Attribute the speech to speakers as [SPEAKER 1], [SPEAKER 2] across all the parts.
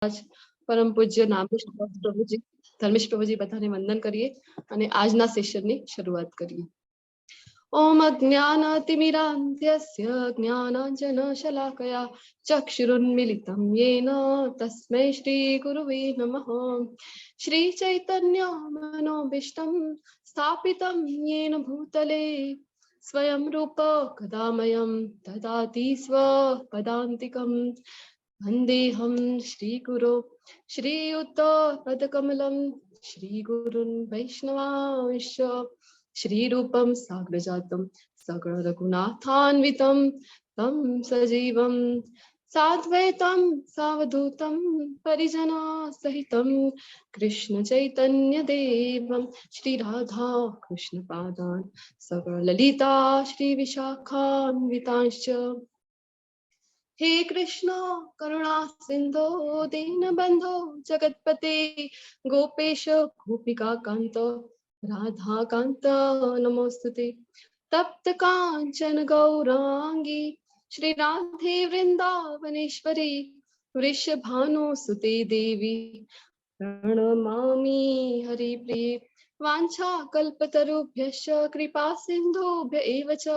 [SPEAKER 1] परम पूज्य नामेश प्रभुजी, धर्मेश प्रभुजी बधाने वंदन करिए અને આજના સેશનની શરૂઆત કરીએ। ओम अज्ञानतिमिरान्धस्य ज्ञानाञ्जनशलाकया चक्षुरुन्मिलितं येन तस्मै श्रीगुरुवे नमः। श्रीचैतन्यमनोभीष्टं स्थापितं येन भूतले स्वयं रूप कदामयं ददाति स्वपदान्तिकं। वन्देऽहं श्रीगुरो श्रीयुतपदकमलं श्रीगुरुन् वैष्णवांश्च श्रीरूपं साग्रजातं सकलरघुनाथान्वितं तं सजीवं साद्वैतं सावधूतं परिजनसहितं कृष्णचैतन्यदेवं श्रीराधा कृष्णपादान् सकलललिता श्रीविशाखान्वितांश्च। हे कृष्ण करुणा सिंधो दीनबंधो जगत्पते गोपेश गोपिका कांत राधा कांत नमोस्तुते। तप्त कांचन गौरांगी श्री राधे वृंदावनेश्वरी वृषभानुसुते देवी प्रणमामि हरिप्रिये। वाञ्छा कल्पतरुभ्यश्च कृपा सिन्धुभ्य एव च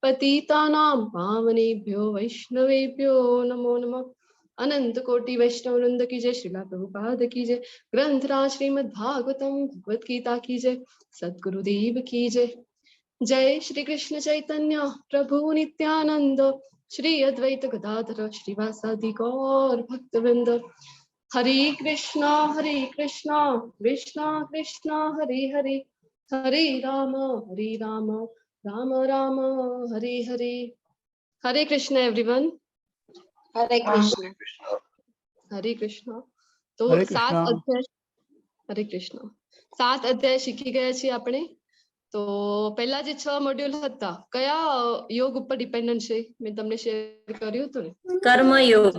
[SPEAKER 1] पतितानां पावनेभ्यो वैष्णवेभ्यो नमो नमः। अनंत कोटि वैष्णव वृंद की जय, श्रीला प्रभुपाद की जय, ग्रंथराज श्रीमद् भागवतम भगवत गीता की जय, सद्गुरुदेव की जय। जय श्री कृष्ण चैतन्य प्रभु नित्यानंद श्री अद्वैत गदाधर श्रीवासादि गौर भक्तवृंद। हरे कृष्णा कृष्णा कृष्णा हरे हरे, हरे राम राम राम हरे हरे। हरे कृष्ण एवरीवन।
[SPEAKER 2] हरे कृष्ण।
[SPEAKER 1] हरे कृष्ण। तो
[SPEAKER 3] हरे
[SPEAKER 1] 7
[SPEAKER 3] कृष्णा।
[SPEAKER 1] अध्याय, हरे कृष्ण, 7 अध्याय શીખી ગયા છીએ આપણે। તો પહેલા જે 6 મોડ્યુલ હતા કયા યોગ ઉપર ડિપેન્ડન્ટ છે મેં તમને શેર કર્યું હતું ને?
[SPEAKER 2] કર્મયોગ।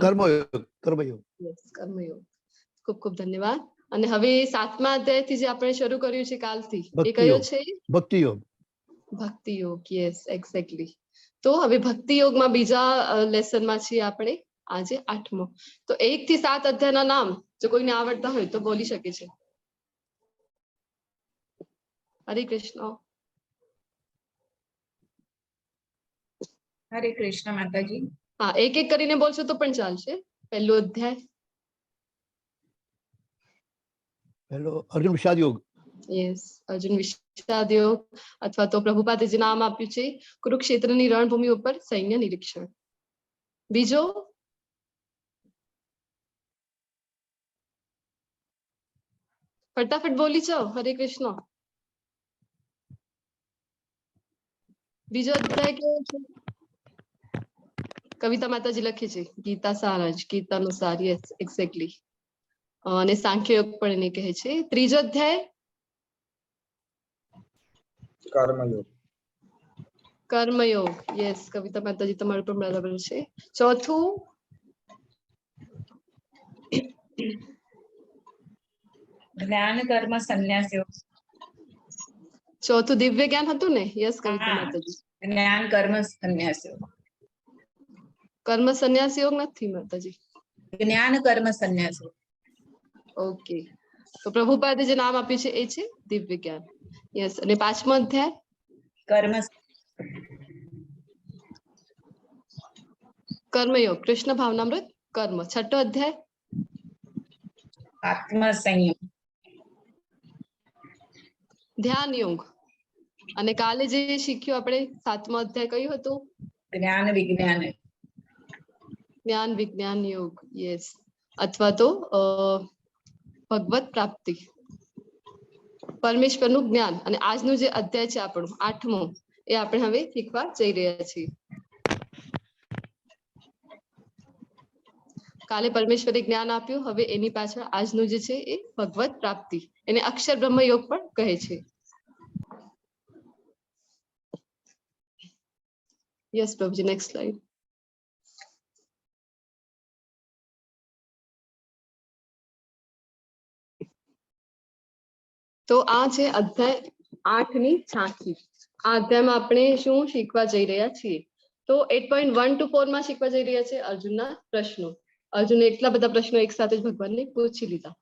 [SPEAKER 1] યસ, કર્મયોગ। ખૂબ ખૂબ ધન્યવાદ। અને હવે 7મા અધ્યાયથી જે આપણે શરૂ કર્યું છે કાલથી એ કયો છે?
[SPEAKER 3] ભક્તિ યોગ।
[SPEAKER 1] ભક્તિ યોગ, યસ એક્ઝેક્ટલી। તો હવે ભક્તિ યોગમાં બીજા લેસનમાં છીએ આપણે, આજે 8મો। તો 1 થી 7 અધ્યાયના નામ જો કોઈને આવડતા હોય તો બોલી શકે છે। हरे कृष्ण।
[SPEAKER 2] हरे कृष्ण माताजी।
[SPEAKER 1] हाँ, एक एक કરીને બોલશો તો પણ ચાલશે। પહેલો અધ્યાય
[SPEAKER 3] પહેલો અર્જુન વિષાદ યોગ।
[SPEAKER 1] યસ, અર્જુન વિષાદ યોગ અથવા તો પ્રભુપાદે જે નામ આપ્યું છે કુરુક્ષેત્રની રણભૂમિ ઉપર સૈન્ય નિરીક્ષણ। બીજો ફટાફટ બોલી જાઓ। હરે કૃષ્ણ। બીજો અધ્યાય કેવો છે? કવિતા માતાજી લખી છે ગીતા સારાંશ, ગીતાનું સાર, યસ એક્ઝેક્ટલી। અને સાંખ્ય યોગ પણ એને કહે છે। ત્રીજો અધ્યાય
[SPEAKER 4] કર્મયોગ।
[SPEAKER 1] કર્મયોગ, યસ કવિતા માતાજી તમારું પણ બરાબર છે। ચોથું
[SPEAKER 2] જ્ઞાન કર્મ સંન્યાસ યોગ।
[SPEAKER 1] ચોથું દિવ્ય જ્ઞાન હતું ને? યસ કવિતા માતાજી।
[SPEAKER 2] જ્ઞાન કર્મ સંન્યાસ યોગ।
[SPEAKER 1] કર્મ સંન્યાસ યોગ નથી માતાજી।
[SPEAKER 2] જ્ઞાન કર્મ સંન્યાસ યોગ।
[SPEAKER 1] ઓકે, તો પ્રભુપાદે જે નામ આપ્યું છે એ છે દિવ્ય જ્ઞાન, યસ। અને 5મો અધ્યાય
[SPEAKER 2] કર્મ
[SPEAKER 1] કર્મયોગ, કૃષ્ણ ભાવનામૃત કર્મ। છઠ્ઠો અધ્યાય
[SPEAKER 2] આત્મ સંયમ।
[SPEAKER 1] ધ્યાન યોગ। અને કાલે જે શીખ્યું આપણે 7મો અધ્યાય કયું હતું?
[SPEAKER 2] જ્ઞાન વિજ્ઞાન।
[SPEAKER 1] જ્ઞાન વિજ્ઞાન યોગ, યસ, અથવા તો ભગવત પ્રાપ્તિ, પરમેશ્વરનું જ્ઞાન। અને આજનું જે અધ્યાય છે આપણું 8મો એ આપણે હવે શીખવા જઈ રહ્યા છીએ। કાલે પરમેશ્વરે જ્ઞાન આપ્યું, હવે એની પાછળ આજનું જે છે એ ભગવત પ્રાપ્તિ, એને અક્ષર બ્રહ્મ યોગ પણ કહે છે। યસ પ્રભુજી, નેક્સ્ટ સ્લાઇડ। તો આ છે અધ્યાય 8ની ઝાંખી। આ અધ્યાયમાં આપણે શું શીખવા જઈ રહ્યા છીએ? તો 8.1 to 4 માં શીખવા જઈ રહ્યા છે અર્જુનના પ્રશ્નો। અર્જુને એટલા બધા પ્રશ્નો એક સાથે જ ભગવાનને પૂછી લીધા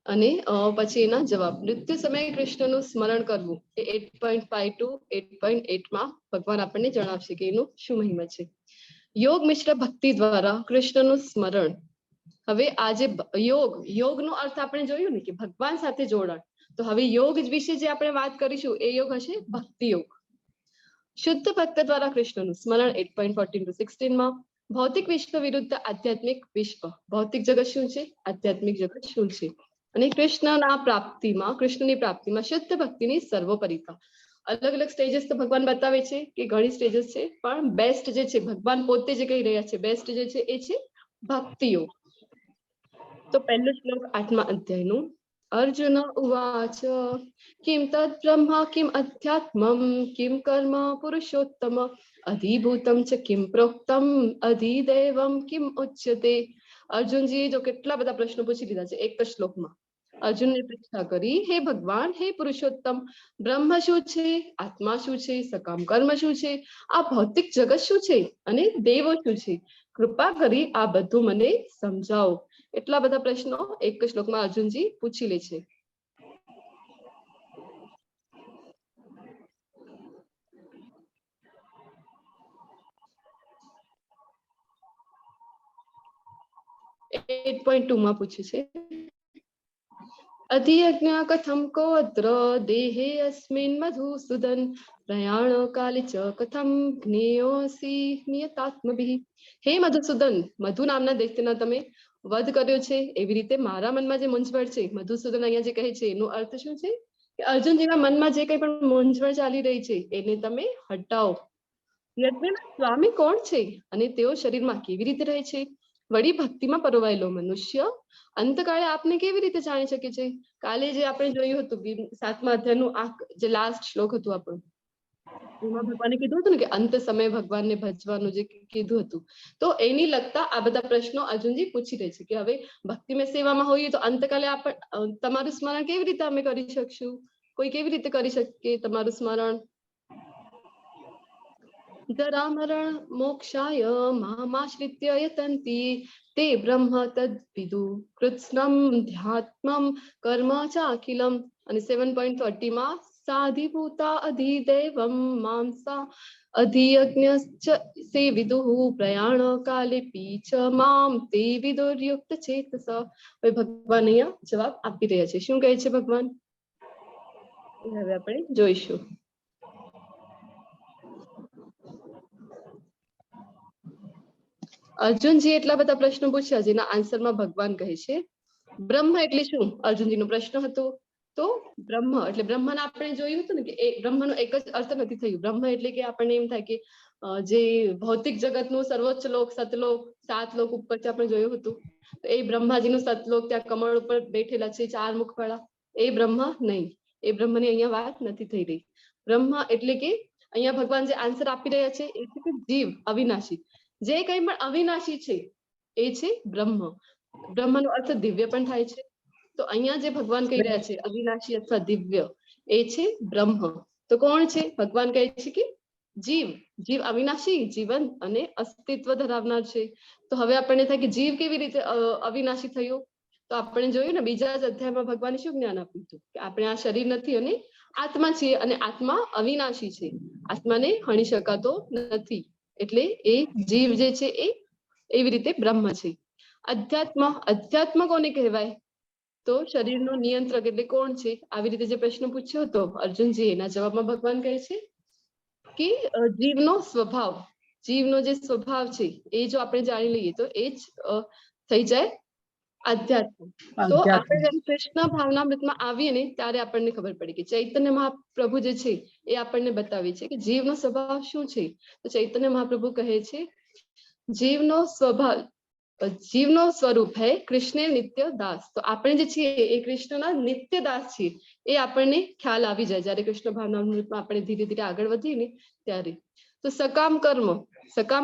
[SPEAKER 1] અને પછી એના જવાબ. મૃત્યુ સમયે કૃષ્ણનું સ્મરણ કરવું એ 8.5 to 8.8 માં ભગવાન આપણને જણાવશે કે એનું શું મહિમા છે. યોગ મિશ્ર ભક્તિ દ્વારા કૃષ્ણનું સ્મરણ. હવે આ જે યોગનો અર્થ આપણે જોયું ને કે ભગવાન સાથે જોડાણ. તો હવે યોગ વિશે જે આપણે વાત કરીશું એ યોગ હશે ભક્તિ યોગ. શુદ્ધ ભક્ત દ્વારા કૃષ્ણનું સ્મરણ 8.14 to 16 માં. ભૌતિક વિશ્વ વિરુદ્ધ આધ્યાત્મિક વિશ્વ. ભૌતિક જગત શું છે, આધ્યાત્મિક જગત શું છે. અને કૃષ્ણની પ્રાપ્તિમાં શુદ્ધ ભક્તિની સર્વોપરિતા. અલગ અલગ સ્ટેજીસ તો ભગવાન બતાવે છે કે ઘણી સ્ટેજીસ છે, પણ બેસ્ટ જે છે ભગવાન પોતે જે કહી રહ્યા છે બેસ્ટ જે છે એ છે ભક્તિ યોગ. તો પહેલો શ્લોક 8મા અધ્યાયનું. અર્જુન ઉવાચ કિમ તદ બ્રહ્મા કિમ અધ્યાત્મમ કિમ કર્મ પુરુષોત્તમ અધિભૂતમ ચ કિમ પ્રોક્તમ અધિદેવમ કિમ ઉચ્યતે. અર્જુનજી જો કેટલા બધા પ્રશ્નો પૂછી લીધા છે એક જ શ્લોકમાં. અર્જુનને પૃચ્છા કરી, હે ભગવાન, હે પુરુષોત્તમ, બ્રહ્મ શું છે, આત્મા શું છે, સકામ કર્મ શું છે, આ ભૌતિક જગત શું છે અને દેવો શું છે, કૃપા કરી આ બધું મને સમજાવો. એટલા બધા પ્રશ્નો એક જ શ્લોકમાં અર્જુનજી પૂછી લે છે. એટ 8.2 માં પૂછે છે, અધિયજ્ઞ કથમ કો અત્ર દેહે અસ્મિન મધુસૂદન પ્રયાણ કાલે ચ કથમ જ્ઞેયોસી નિયતાત્મભિ. હે મધુસૂદન, મધુ નામના દૈત્યના તમે વધ કર્યો છે, એવી રીતે મારા મનમાં જે મૂંઝવણ છે, મધુસૂદન અહીંયા જે કહે છે એનો અર્થ શું છે કે અર્જુનજીના મનમાં જે કંઈ પણ મૂંઝવણ ચાલી રહી છે એને તમે હટાવો. યજ્ઞના સ્વામી કોણ છે અને તેઓ શરીરમાં કેવી રીતે રહે છે? વળી ભક્તિમાં પરોવાયેલો મનુષ્ય અંતકાળે આપને કેવી રીતે જાણી શકે છે? કાલે જે આપણે જોયું હતું 7મા અધ્યાયનું આ જે લાસ્ટ શ્લોક હતું આપણું, એમાં ભગવાને કીધું હતું ને કે અંત સમયે ભગવાનને ભજવાનું જે કીધું હતું, તો એની લગતા આ બધા પ્રશ્નો અર્જુનજી પૂછી રહે છે કે હવે ભક્તિમય સેવામાં હોઈએ તો અંતકાલે તમારું સ્મરણ કેવી રીતે અમે કરી શકશું? કોઈ કેવી રીતે કરી શકે તમારું સ્મરણ? જરા મરણ મોક્ષાય મામાશ્રિત્ય યતંતિ તે બ્રહ્મ તદ વિદુ કૃત્સ્નમ ધ્યાત્મમ કર્મ ચાખિલમ. અને 7.30 માં સાધિભૂતા અધિદેવમ માંસા અધિયજ્ઞશ્ચ સે વિદુઃ પ્રયાણ કાલે પીચ મામ તે વિદુર્યુક્ત ચેતસ. હવે ભગવાન અહીંયા જવાબ આપી રહ્યા છે. શું કહે છે ભગવાન એ હવે આપણે જોઈશું. અર્જુનજી એટલા બધા પ્રશ્નો પૂછ્યા જેના આન્સરમાં ભગવાન કહે છે બ્રહ્મ એટલે શું? અર્જુનજીનો પ્રશ્ન હતો. તો બ્રહ્મ એટલે બ્રહ્મને આપણે જોયું હતું ને કે એ બ્રહ્મનો એક જ અર્થ નથી થયું. બ્રહ્મ એટલે કે આપણને એમ થાય કે જે ભૌતિક જગતનું સર્વોચ્ચ લોક સતલોક 7 લોક ઉપર આપણે જોયું હતું, તો એ બ્રહ્માજીનું સતલોક ત્યાં કમળ ઉપર બેઠેલા છે 4 મુખવાળા, એ બ્રહ્મ નહીં. એ બ્રહ્મની અહીંયા વાત નથી થઈ રહી. બ્રહ્મ એટલે કે અહીંયા ભગવાન જે આન્સર આપી રહ્યા છે એ છે કે જીવ અવિનાશી, જે કંઈ પણ અવિનાશી છે એ છે બ્રહ્મ. બ્રહ્મનો અર્થ દિવ્ય પણ થાય છે. તો અહીંયા જે ભગવાન કહી રહ્યા છે અવિનાશી અથવા દિવ્ય એ છે બ્રહ્મ. તો કોણ છે? ભગવાન કહે છે કે જીવ અવિનાશી, જીવન અને અસ્તિત્વ ધરાવનાર છે. તો હવે આપણને થાય કે જીવ કેવી રીતે અવિનાશી થયો? તો આપણે જોયું ને બીજા જ અધ્યાયમાં ભગવાને શું જ્ઞાન આપ્યું હતું કે આપણે આ શરીર નથી અને આત્મા છીએ, અને આત્મા અવિનાશી છે, આત્માને હણી શકાતો નથી. એટલે એ જીવ જે છે એ એવી રીતે બ્રહ્મ છે. અધ્યાત્મ કોને કહેવાય? તો શરીરનો નિયંત્રક એટલે કોણ છે? આવી રીતે જે પ્રશ્ન પૂછ્યો હતો અર્જુનજી, એના જવાબમાં ભગવાન કહે છે કે જીવનો જે સ્વભાવ છે એ જો આપણે જાણી લઈએ તો એ જ થઈ જાય આધ્યાત્મ. તો આપણે જયારે કૃષ્ણ ભાવનામૃતમાં આવીએ ને ત્યારે આપણને ખબર પડી કે ચૈતન્ય મહાપ્રભુ જે છે એ આપણને બતાવે છે કે જીવનો સ્વભાવ શું છે. તો ચૈતન્ય મહાપ્રભુ કહે છે જીવનો સ્વરૂપ હૈ કૃષ્ણ નિત્ય દાસ. તો આપણે જે છીએ એ કૃષ્ણના નિત્ય દાસ છીએ, એ આપણને ખ્યાલ આવી જાય જયારે કૃષ્ણ ભાવનામૃતમાં આપણે ધીરે ધીરે આગળ વધીએ ને ત્યારે. તો સકામ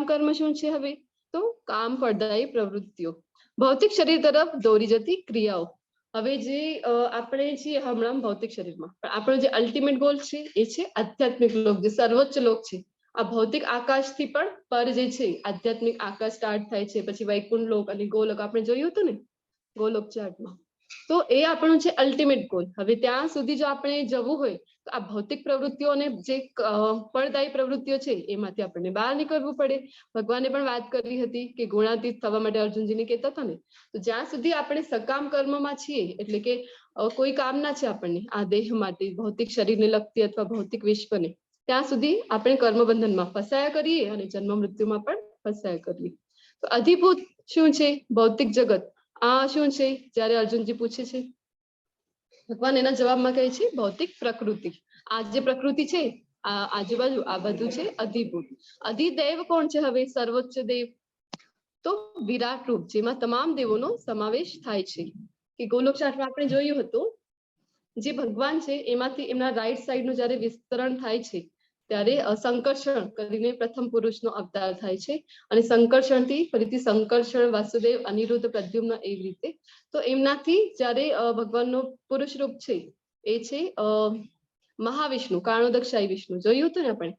[SPEAKER 1] કર્મ શું છે? હવે તો કામ ફળદાયી પ્રવૃત્તિઓ, ભૌતિક શરીર તરફ દોરી જતી ક્રિયાઓ. હવે જે આપણે છીએ હમણાં ભૌતિક શરીરમાં, પણ આપણો જે અલ્ટિમેટ ગોલ છે એ છે આધ્યાત્મિક લોક, જે સર્વોચ્ચ લોક છે. આ ભૌતિક આકાશથી પણ પર જે છે આધ્યાત્મિક આકાશ સ્ટાર્ટ થાય છે, પછી વૈકુંઠ લોક અને ગોલોક આપણે જોયું હતું ને ગોલોક ચાર્ટમાં. તો એ આપણું છે અલ્ટિમેટ ગોલ. હવે ત્યાં સુધી જો આપણે જવું હોય તો આ ભૌતિક પ્રવૃત્તિઓ અને જે ફળદાયી પ્રવૃત્તિઓ છે એમાંથી આપણને બહાર નીકળવું પડે. ભગવાને પણ વાત કરી હતી કે ગુણાતીત થવા માટે અર્જુનજીને કહેતા હતા ને, તો જ્યાં સુધી આપણે સકામ કર્મમાં છીએ, એટલે કે કોઈ કામના છે આપણને આ દેહ માટે, ભૌતિક શરીરને લગતી અથવા ભૌતિક વિશ્વને, ત્યાં સુધી આપણે કર્મબંધનમાં ફસાયા કરીએ અને જન્મ મૃત્યુમાં પણ ફસાયા કરીએ. તો અધિભૂત શું છે? ભૌતિક જગત. આ શું છે? જ્યારે અર્જુનજી પૂછે છે, ભગવાન એના જવાબમાં કહે છે ભૌતિક પ્રકૃતિ. આ જે પ્રકૃતિ છે, આ આજુબાજુ આ બધું છે અધિભૂત. અધિદેવ કોણ છે? હવે સર્વોચ્ચ દેવ તો વિરાટ રૂપ, જેમાં તમામ દેવોનો સમાવેશ થાય છે. કે ગોલોક ચાર્ટમાં આપણે જોયું હતું, જે ભગવાન છે એમાંથી એમના રાઈટ સાઈડ નું જયારે વિસ્તરણ થાય છે ત્યારે સંકર્ષણ કરીને પ્રથમ પુરુષનો અવતાર થાય છે, અને સંકર્ષણથી ફરીથી સંકર્ષણ, વાસુદેવ, અનિરુદ્ધ, પ્રદ્યુમ્ન, એવી રીતે. તો એમનાથી જયારે ભગવાનનો પુરુષ રૂપ છે એ છે મહાવિષ્ણુ, કારણોદકશાહી વિષ્ણુ, જોયું હતું ને આપણે.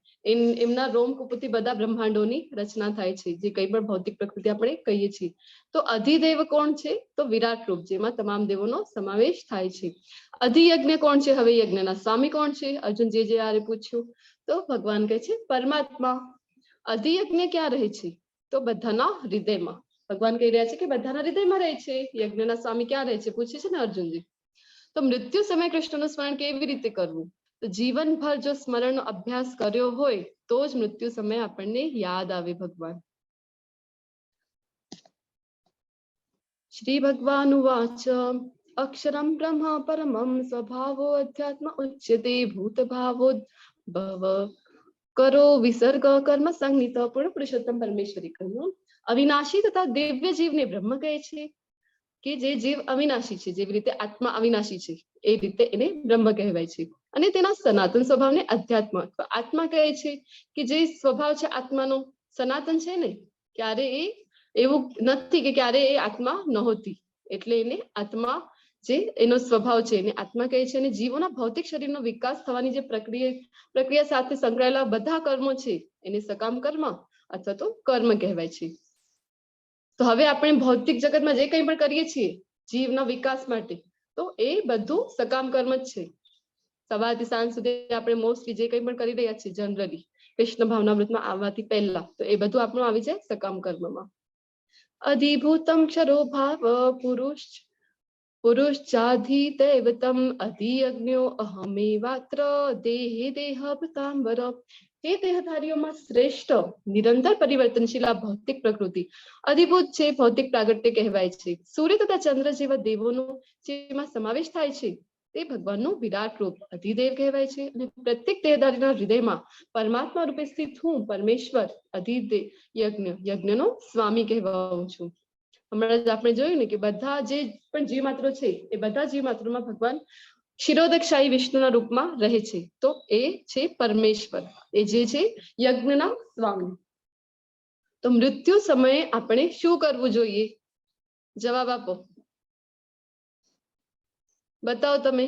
[SPEAKER 1] એમના રોમ કુપથી બધા બ્રહ્માંડોની રચના થાય છે, જે કઈ પણ ભૌતિક પ્રકૃતિ આપણે કહીએ છીએ. તો અધિદેવ કોણ છે? તો વિરાટ રૂપ, જેમાં તમામ દેવોનો સમાવેશ થાય છે. અધિયજ્ઞ કોણ છે? હવે યજ્ઞના સ્વામી કોણ છે? અર્જુન જે આરે પૂછ્યું તો ભગવાન કહે છે પરમાત્મા. અધિયજ્ઞ ક્યાં રહે છે? તો બધાના હૃદયમાં. ભગવાન કહી રહ્યા છે કે બધાના હૃદયમાં રહે છે. યજ્ઞના સ્વામી ક્યાં રહે છે પૂછે છે ને અર્જુનજી. તો મૃત્યુ સમય કૃષ્ણનું સ્મરણ કેવી રીતે કરવું? તો જીવનભર જો સ્મરણનો અભ્યાસ કર્યો હોય તો જ મૃત્યુ સમય આપણને યાદ આવે ભગવાન. શ્રી ભગવાન ઉવાચ અક્ષરમ બ્રહ્મ પરમં સ્વભાવો અધ્યાત્મ ઉચ્યતે ભૂત ભાવો ભવ કરો વિસર્ગ કર્મ સંહિત. પૂર્ણ પુરુષોત્તમ પરમેશ્વરી કહ્યું, અવિનાશી તથા દિવ્ય જીવને બ્રહ્મ કહે છે. કે જે જીવ અવિનાશી છે, જેવી રીતે આત્મા અવિનાશી છે એ રીતે એને બ્રહ્મ કહેવાય છે. અને તેના સનાતન સ્વભાવને અધ્યાત્મ અથવા આત્મા કહે છે. કે જે સ્વભાવ છે આત્માનો સનાતન છે ને, ક્યારે એ એવું નથી કે ક્યારે એ આત્મા નહોતી, એટલે એને આત્મા જે એનો સ્વભાવ છે એને આત્મા કહે છે. અને જીવોના ભૌતિક શરીરનો વિકાસ થવાની જે પ્રક્રિયા સાથે સંકળાયેલા બધા કર્મો છે એને સકામ કર્મ અથવા તો કર્મ કહેવાય છે. તો હવે આપણે ભૌતિક જગતમાં જે કંઈ પણ કરીએ છીએ જીવના વિકાસ માટે, તો એ બધું સકામ કર્મ જ છે. સવારથી સાંજ સુધી આપણે મોસ્ટલી જે કંઈ પણ કરી રહ્યા છીએ જનરલી કૃષ્ણ ભાવનામૃતમાં આવવાથી પહેલા, તો એ બધું આપણું આવી જાય સકામ કર્મમાં. અધિભૂતમ ક્ષરો ભાવ પુરુષાધિદૈવતમ અધિયજ્ઞો અહમેવાત્ર દેહે દેહભૃતાંબર. હે દેહધારીઓમાં શ્રેષ્ઠ નિરંતર પરિવર્તનશીલ આ ભૌતિક પ્રકૃતિ અધિભૂત છે, ભૌતિક પ્રાગટ્ય કહેવાય છે. સૂર્ય તથા ચંદ્ર જેવા દેવોનો જેમાં સમાવેશ થાય છે તે ભગવાનનું વિરાટ રૂપ અધિદેવ કહેવાય છે. અને પ્રત્યેક દેહધારીના હૃદયમાં પરમાત્મા રૂપે સ્થિત હું પરમેશ્વર અધિદેવ યજ્ઞનો સ્વામી કહેવાઉં છું. હમણાં જ આપણે જોયું ને કે બધા જે પણ જીવમાત્રો છે એ બધા જીવમાત્રોમાં ભગવાન ક્ષીરોદકશાહી વિષ્ણુના રૂપમાં રહે છે. તો એ છે પરમેશ્વર, એ જે છે યજ્ઞના સ્વામી. તો મૃત્યુ સમયે આપણે શું કરવું જોઈએ? જવાબ આપો, બતાવો તમે.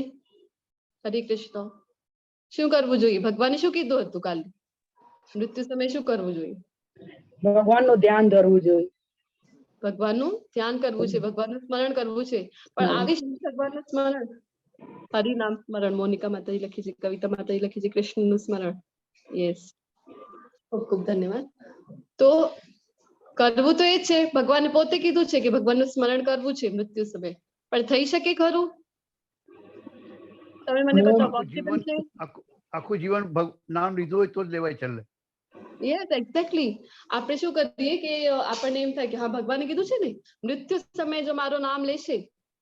[SPEAKER 1] હરે કૃષ્ણ. શું કરવું જોઈએ? ભગવાને શું કીધું હતું કાલે? મૃત્યુ સમયે શું કરવું જોઈએ?
[SPEAKER 5] ભગવાનનું ધ્યાન ધરવું જોઈએ.
[SPEAKER 1] ભગવાનનું ધ્યાન કરવું છે, ભગવાનનું સ્મરણ કરવું છે. પણ આવી ભગવાનનું સ્મરણ, હરિનામ સ્મરણ. મોનિકા માતાજી લખી છે, કવિતા માતાજી લખી છે કૃષ્ણનું સ્મરણ. યસ, ખૂબ ખૂબ ધન્યવાદ. તો કરવું તો એ છે, ભગવાને પોતે કીધું છે કે ભગવાનનું સ્મરણ કરવું છે મૃત્યુ સમયે. પણ થઈ શકે ખરું? તમે મને બતાવો, પોસિબલ છે?
[SPEAKER 3] આખું જીવન નામ લીધું હોય તો જ લેવાય ચાલે.
[SPEAKER 1] Yes, exactly. આપણે શું કરીએ કે આપણને એમ થાય કે હા ભગવાને કીધું છે ને મૃત્યુ સમયે જો મારું નામ લેશે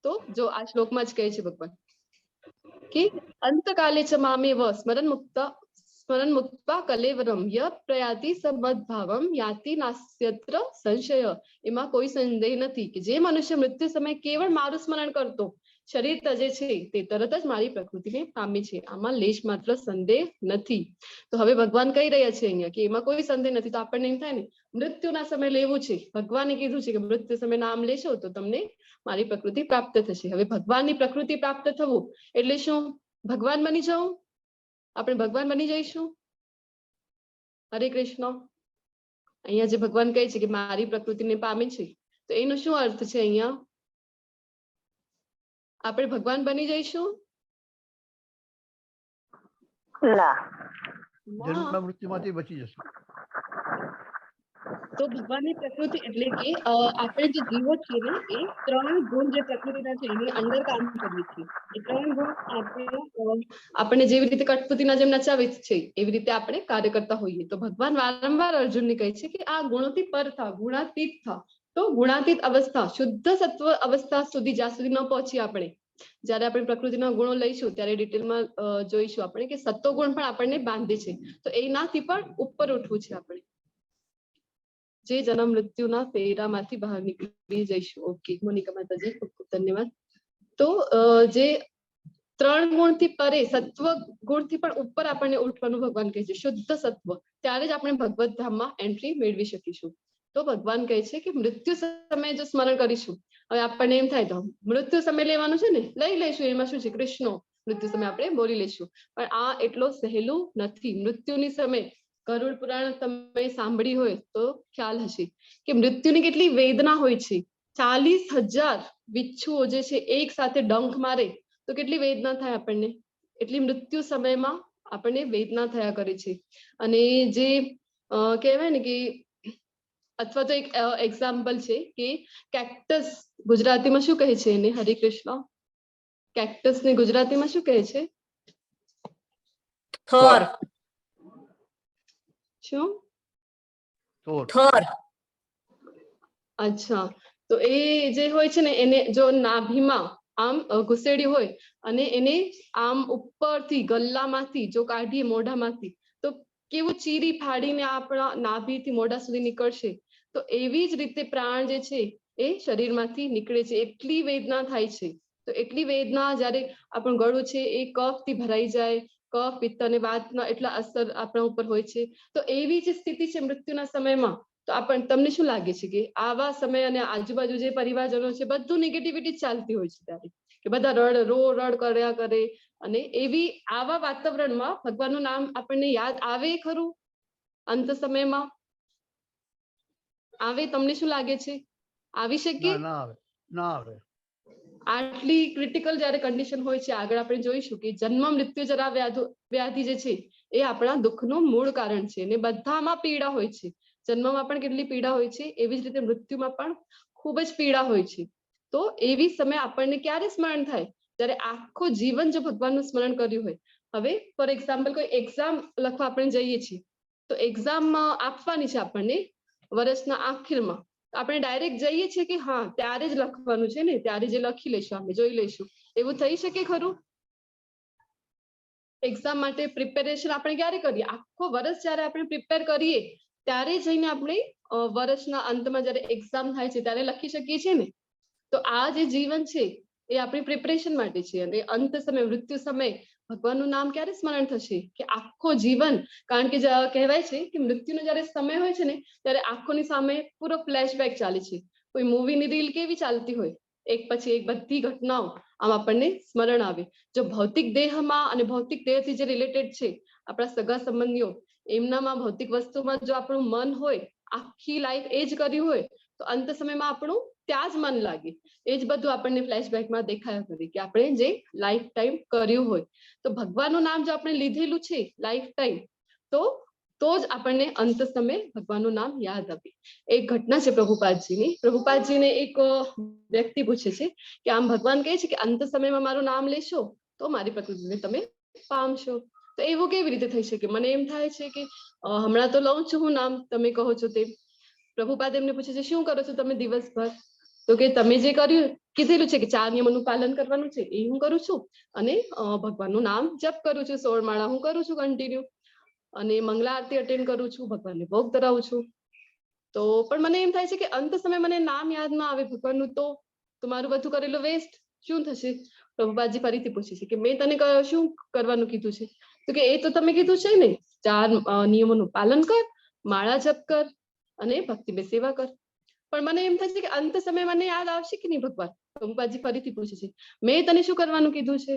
[SPEAKER 1] તો, જો આ શ્લોકમાં જ કહે છે ભગવાન કે અંતકાલે ચ મામેવ સ્મરણ મુક્તા કલેવરમ ય પ્રયાતિ સમદ્ભાવમ યાતિ નાસ્યત્ર સંશય. એમાં કોઈ સંદેહ નથી કે જે મનુષ્ય મૃત્યુ સમયે કેવળ મારું સ્મરણ કરતો શરીર તજે છે તે તરત જ મારી પ્રકૃતિને પામે છે. આમાં લેશ માત્ર સંદેહ નથી. તો હવે ભગવાન કહી રહ્યા છે અહીંયા કે એમાં કોઈ સંદેહ નથી. તો આપણને એમ થાય ને મૃત્યુના સમય લેવું છે, ભગવાને કીધું છે કે મૃત્યુ સમય નામ લેશો તો તમને મારી પ્રકૃતિ પ્રાપ્ત થશે. હવે ભગવાનની પ્રકૃતિ પ્રાપ્ત થવું એટલે શું? ભગવાન બની જવું? આપણે ભગવાન બની જઈશું? હરે કૃષ્ણ. અહીંયા જે ભગવાન કહે છે કે મારી પ્રકૃતિને પામી છે, તો એનો શું અર્થ છે? અહીંયા આપણે ભગવાન બની જઈશું?
[SPEAKER 6] ના.
[SPEAKER 3] જન્મ મૃત્યુમાંથી બચી જશે.
[SPEAKER 1] તો ભગવાનની પ્રકૃતિ એટલે કે આપણે જે જીવો છીએ ને, એ 3 ગુણ જે પ્રકૃતિના છે એની અંદર કામ કરીએ છીએ. એ 3 ગુણ આપણે જેવી રીતે કઠપુતળીના જેમ નચાવે છે એવી રીતે આપણે કાર્ય કરતા હોઈએ. તો ભગવાન વારંવાર અર્જુનને કહે છે કે આ ગુણોથી પર થા, ગુણાતીત થા. તો ગુણાતીત અવસ્થા, શુદ્ધ સત્વ અવસ્થા સુધી જ્યાં સુધી ન પહોંચીએ આપણે, જયારે આપણે પ્રકૃતિના ગુણો લઈશું ત્યારે ડિટેલમાં જોઈશું આપણે કે સત્વગુણ પણ આપણને બાંધે છે. તો એનાથી પણ ઉપર ઉઠવું છે આપણે, જે જન્મ મૃત્યુના ફેરામાંથી બહાર નીકળી જઈશું. ઓકે મોનિકા માતાજી, ખૂબ ખૂબ ધન્યવાદ. તો જે 3 ગુણથી પરે સત્વ ગુણથી પણ ઉપર આપણને ઉઠવાનું ભગવાન કહે છે, શુદ્ધ સત્વ. ત્યારે જ આપણે ભગવત ધામમાં એન્ટ્રી મેળવી શકીશું. તો ભગવાન કહે છે કે મૃત્યુ સમયે જો સ્મરણ કરીશું, હવે આપણને એમ થાય તો મૃત્યુ સમય લેવાનું છે ને, લઈ લઈશું, એમાં શું છે, કૃષ્ણ મૃત્યુ સમય આપણે બોલી લઈશું. પણ આ એટલો સહેલું નથી. મૃત્યુની સમય ગરુડ પુરાણ તમે સાંભળી હોય તો ખ્યાલ હશે કે મૃત્યુની કેટલી વેદના હોય છે. 40,000 વિચ્છુઓ જે છે એક સાથે ડંખ મારે તો કેટલી વેદના થાય આપણને. એટલી મૃત્યુ સમયમાં આપણને વેદના થયા કરે છે. અને જે કહેવાય ને કે, અથવા તો એક એક્ઝામ્પલ છે કે કેક્ટસ, ગુજરાતીમાં શું કહે છે એને? હરે કૃષ્ણ. કેક્ટસ ને ગુજરાતીમાં શું કહે છે?
[SPEAKER 6] થર.
[SPEAKER 1] શું?
[SPEAKER 6] થર.
[SPEAKER 1] અચ્છા. તો એ જે હોય છે ને, એને જો નાભીમાં આમ ઘુસેડી હોય અને એને આમ ઉપરથી ગલ્લામાંથી જો કાઢીએ મોઢામાંથી, તો કેવું ચીરી ફાડીને આપણા નાભીથી મોઢા સુધી નીકળશે. તો એવી જ રીતે પ્રાણ જે છે એ શરીરમાંથી નીકળે છે. એટલી વેદના થાય છે. તો એટલી વેદના જ્યારે આપણું ગળું છે એ કફથી ભરાઈ જાય, કફ પિત્ત અને વાતના એટલા અસર આપણા ઉપર હોય છે. તો એવી જ સ્થિતિ છે મૃત્યુના સમયમાં. તો તમને શું લાગે છે કે આવા સમય અને આજુબાજુ જે પરિવારજનો છે બધું નેગેટિવિટી ચાલતી હોય છે ત્યારે, કે બધા રડ કર્યા કરે, અને એવી આવા વાતાવરણમાં ભગવાનનું નામ આપણને યાદ આવે ખરું? અંત સમયમાં આવે? તમને શું લાગે છે, આવી શકે?
[SPEAKER 3] ના આવે, ના આવે.
[SPEAKER 1] આટલી ક્રિટિકલ જયારે કન્ડિશન હોય છે, આગળ આપણે જોઈશું કે જન્મ મૃત્યુ જરા વ્યાધિ જે છે એ આપણા દુઃખનું મૂળ કારણ છે. અને બધામાં પીડા હોય છે. જન્મમાં પણ કેટલી પીડા હોય છે, એવી જ રીતે મૃત્યુમાં પણ ખૂબ જ પીડા હોય છે. તો એવી સમય આપણને ક્યારે સ્મરણ થાય? જ્યારે આખો જીવન જો ભગવાનનું સ્મરણ કર્યું હોય. હવે ફોર એક્ઝામ્પલ કોઈ એક્ઝામ લખવા આપણે જઈએ છીએ, તો એક્ઝામ આપવાની છે આપણને વર્ષના આખીરમાં. આપણે ડાયરેક્ટ જઈએ છીએ કે હા ત્યારે જ લખવાનું છે ને, ત્યારે જે લખી લઈશું, આપણે જોઈ લઈશું, એવું થઈ શકે ખરું? એક્ઝામ માટે પ્રિપેરેશન આપણે ક્યારે કરીએ? આખો વર્ષ જ્યારે આપણે પ્રિપેર કરીએ ત્યારે જઈને આપણે વર્ષના અંતમાં જ્યારે એક્ઝામ થાય છે ત્યારે લખી શકીએ છીએ ને. તો આ જે જીવન છે એ આપણી પ્રિપરેશન માટે છે. અને અંત સમય, મૃત્યુ સમય ભગવાનનું નામ ક્યારે સ્મરણ થશે? કે આખો જીવન. કારણ કે કહેવાય છે કે મૃત્યુનો જ્યારે સમય હોય છે ને, ત્યારે આંખોની સામે પૂરો ફ્લેશબેક ચાલે છે. કોઈ મૂવીની રીલ કેવી ચાલતી હોય, એક પછી એક બધી ઘટનાઓ આમ આપણને સ્મરણ આવે. જો ભૌતિક દેહમાં અને ભૌતિક દેહથી જે રિલેટેડ છે આપણા સગા સંબંધીઓ, એમનામાં ભૌતિક વસ્તુમાં જો આપણું મન હોય, આખી લાઈફ એ જ કર્યું હોય, તો અંત સમયમાં આપણું ત્યાં જ મન લાગે. એ જ બધું આપણને ફ્લેશબેકમાં દેખાયા કરે કે આપણે જે લાઈફ ટાઈમ કર્યું હોય. તો ભગવાનનું નામ જો આપણે લીધેલું છે લાઈફ ટાઈમ, તો જ આપણને અંત સમયે ભગવાનનું નામ યાદ આવે. એક ઘટના છે પ્રભુપાદજીની. પ્રભુપાદજીને એક વ્યક્તિ પૂછે છે કે આમ ભગવાન કહે છે કે અંત સમયમાં મારું નામ લેશો તો મારી પ્રકૃતિને તમે પામશો. તો એવું કેવી રીતે થઈ શકે? મને એમ થાય છે કે હમણાં તો લઉં છું હું નામ, તમે કહો છો તે. પ્રભુપાદ એમને પૂછે છે શું કરો છો તમે દિવસભર? તો કે તમે જે કર્યું કીધેલું છે કે 4 નિયમોનું પાલન કરવાનું છે એ હું કરું છું, અને ભગવાનનું નામ જપ કરું છું, 16 માળા હું કરું છું કન્ટિન્યુ, અને મંગલા આરતી અટેન્ડ કરું છું, ભગવાનને ભોગ ધરાવું છું. તો પણ મને એમ થાય છે કે અંત સમય મને નામ યાદ ના આવે ભગવાનનું, તો મારું બધું કરેલું વેસ્ટ શું થશે? પ્રભુપાદજી ફરીથી પૂછે છે કે મેં તને શું કરવાનું કીધું છે? તો કે એ તો તમે કીધું છે ને 4 નિયમોનું પાલન કર, માળા જપ કર અને ભક્તિમય સેવા કર. પણ મને એમ થાય છે કે અંત સમય મને યાદ આવશે કે નહીં ભગવાન? પ્રભુપાદજી ફરીથી પૂછે છે મેં તને શું કરવાનું કીધું છે?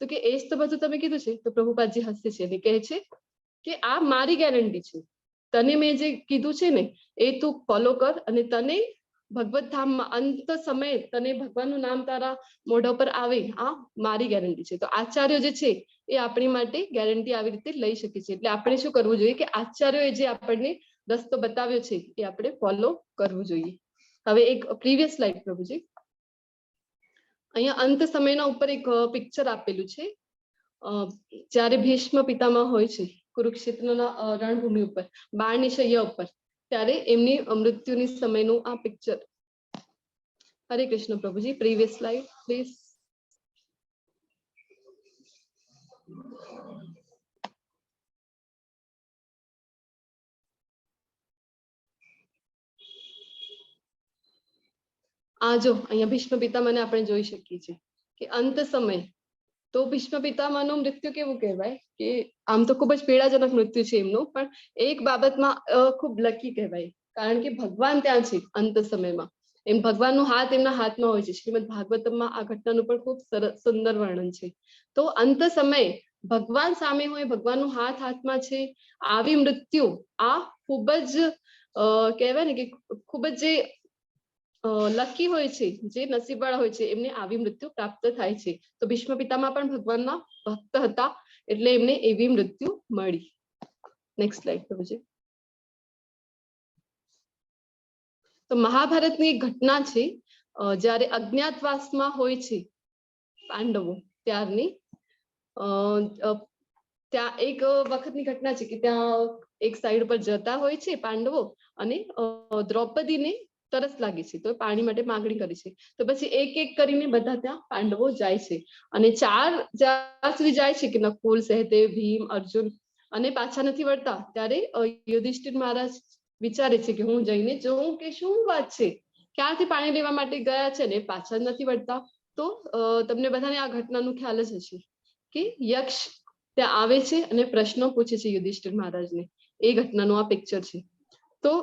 [SPEAKER 1] તો કે એ જ તો બધું તમે કીધું છે. તો પ્રભુપાદજી હસે છે અને કહે છે કે આ મારી ગેરંટી છે તને મેં જે કીધું છે ને એ તું ફોલો કર, અને તને ભગવત ધામમાં અંત સમયે તને ભગવાનનું નામ તારા મોઢા પર આવે, આ મારી ગેરંટી છે. તો આચાર્યો જે છે એ આપણી માટે ગેરંટી આવી રીતે લઈ શકે છે. એટલે આપણે શું કરવું જોઈએ કે આચાર્યોએ જે આપણને રસ્તો બતાવ્યો છે એ આપણે ફોલો કરવું જોઈએ. હવે એક પ્રીવિયસ સ્લાઇડ પ્રભુજી. અહીંયા અંત સમયના ઉપર એક પિક્ચર આપેલું છે. જ્યારે ભીષ્મ પિતામહ હોય છે કુરુક્ષેત્રના રણભૂમિ ઉપર બાણની શૈયા ઉપર, ત્યારે એમની મૃત્યુની સમયનું આ પિક્ચર. હરે કૃષ્ણ પ્રભુજી, પ્રીવિયસ સ્લાઇડ પ્લીઝ. આ જો અહીંયા ભીષ્મ પિતામહને આપણે જોઈ શકીએ છીએ કે અંત સમય. તો ભીષ્મ પિતામહનું મૃત્યુ કેવું કહેવાય કે આમ તો ખૂબ જ પીડાજનક મૃત્યુ છે એમનું, પણ એક બાબતમાં ખૂબ લકી કહેવાય, કારણ કે ભગવાન ત્યાં છે અંત સમયમાં. એમ ભગવાનનો હાથ એમના હાથમાં હોય છે. શ્રીમદ ભાગવતમમાં આ ઘટનાનું પણ ખૂબ સુંદર વર્ણન છે. તો અંત સમયે ભગવાન સામે હોય, ભગવાનનો હાથ હાથમાં છે, આવી મૃત્યુ આ ખૂબ જ કહેવાય ને કે ખૂબ જ જે લકી હોય છે, જે નસીબવાળા હોય છે, એમને આવી મૃત્યુ પ્રાપ્ત થાય છે. તો ભીષ્મ પિતામહ પણ ભગવાનના ભક્ત હતા, એટલે એમને એવી મૃત્યુ મળી. નેક્સ્ટ સ્લાઇડ પ્રભુજી. તો મહાભારતની એક ઘટના છે, જ્યારે અજ્ઞાતવાસમાં હોય છે પાંડવો ત્યારની. ત્યાં એક વખતની ઘટના છે કે ત્યાં એક સાઈડ પર જતા હોય છે પાંડવો, અને દ્રૌપદીને તરસ લાગી છે, તો પાણી માટે માંગણી કરી છે. તો પછી એક એક કરીને બધા ત્યાં પાંડવો જાય છે, અને 4 જ્યાં સુધી જાય છે કે નકુલ, સહદેવ, ભીમ, અર્જુન, અને પાછા નથી વળતા. ત્યારે યુધિષ્ઠિર મહારાજ વિચારે છે કે હું જઈને જોઉં કે શું વાત છે, ક્યાંથી પાણી લેવા માટે ગયા છે ને પાછા જ નથી વળતા. તો તમને બધાને આ ઘટનાનું ખ્યાલ જ હશે કે યક્ષ ત્યાં આવે છે અને પ્રશ્નો પૂછે છે યુધિષ્ઠિર મહારાજને. એ ઘટનાનું આ પિક્ચર છે. તો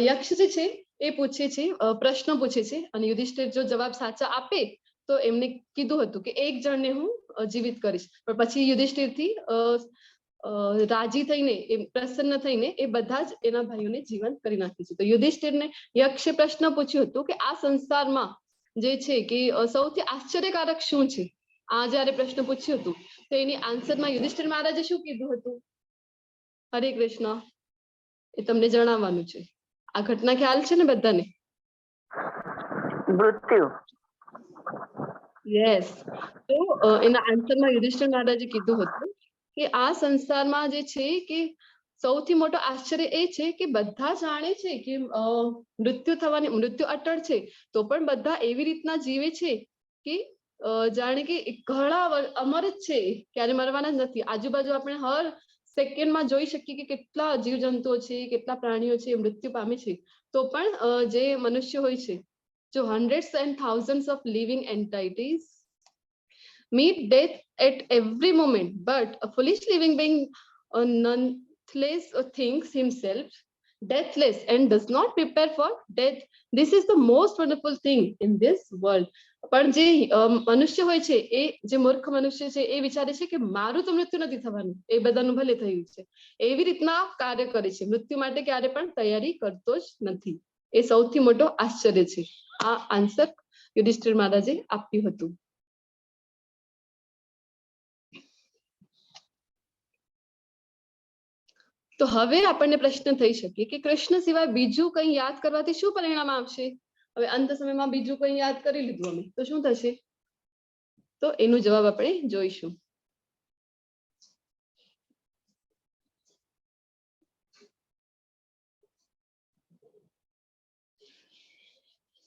[SPEAKER 1] યક્ષ જે છે એ પૂછે છે, પ્રશ્નો પૂછે છે, અને યુધિષ્ઠિર જો જવાબ સાચા આપે તો એમને કીધું હતું કે એક જણને હું જીવિત કરીશ. પણ પછી યુધિષ્ઠિરથી રાજી થઈને, પ્રસન્ન થઈને એ બધા જ એના ભાઈઓને જીવંત કરી નાખે છે. તો યુધિષ્ઠિરને યક્ષે પ્રશ્ન પૂછ્યું હતું કે આ સંસારમાં જે છે કે સૌથી આશ્ચર્યકારક શું છે. આ જયારે પ્રશ્ન પૂછ્યું હતું તો એની આન્સરમાં યુધિષ્ઠિર મહારાજે શું કીધું હતું? હરે કૃષ્ણ, એ તમને જણાવવાનું છે. આ ઘટના ખ્યાલ છે ને બધાને?
[SPEAKER 6] મૃત્યુ.
[SPEAKER 1] યસ. તો એના આન્સરમાં યુધિષ્ઠિર મહારાજે કીધું હતું કે આ સંસારમાં જે છે કે સૌથી મોટો આશ્ચર્ય એ છે કે બધા જાણે છે કે મૃત્યુ થવાની, મૃત્યુ અટળ છે, તો પણ બધા એવી રીતના જીવે છે કે જાણે કે ઘણા અમર જ છે, ક્યારે મરવાના જ નથી. આજુબાજુ આપણે હર સેકન્ડમાં જોઈ શકીએ કે કેટલા જીવજંતુઓ છે, કેટલા પ્રાણીઓ છે મૃત્યુ પામે છે. તો પણ જે મનુષ્ય હોય છે, જો hundreds and thousands of living entities meet death at every moment, but a foolish living being nonetheless thinks himself deathless and does not prepare for death. This is the most wonderful thing in this world. પણ જે મનુષ્ય હોય છે, એ જે મૂર્ખ મનુષ્ય છે, એ વિચારે છે કે મારું તો મૃત્યુ નથી થવાનું, એ બધાનું ભલે થયું છે. એવી રીતના કાર્ય કરે છે, મૃત્યુ માટે ક્યારે પણ તૈયારી કરતો જ નથી. એ સૌથી મોટો આશ્ચર્ય છે. આ આન્સર યુધિષ્ઠિર મહારાજે આપ્યું હતું. તો હવે આપણને પ્રશ્ન થઈ શકે કે કૃષ્ણ સિવાય બીજું કંઈ યાદ કરવાથી શું પરિણામ આવશે? હવે અંત સમયમાં બીજું કંઈ યાદ કરી લીધું અમે, તો શું થશે? તો એનો જવાબ આપણે જોઈશું.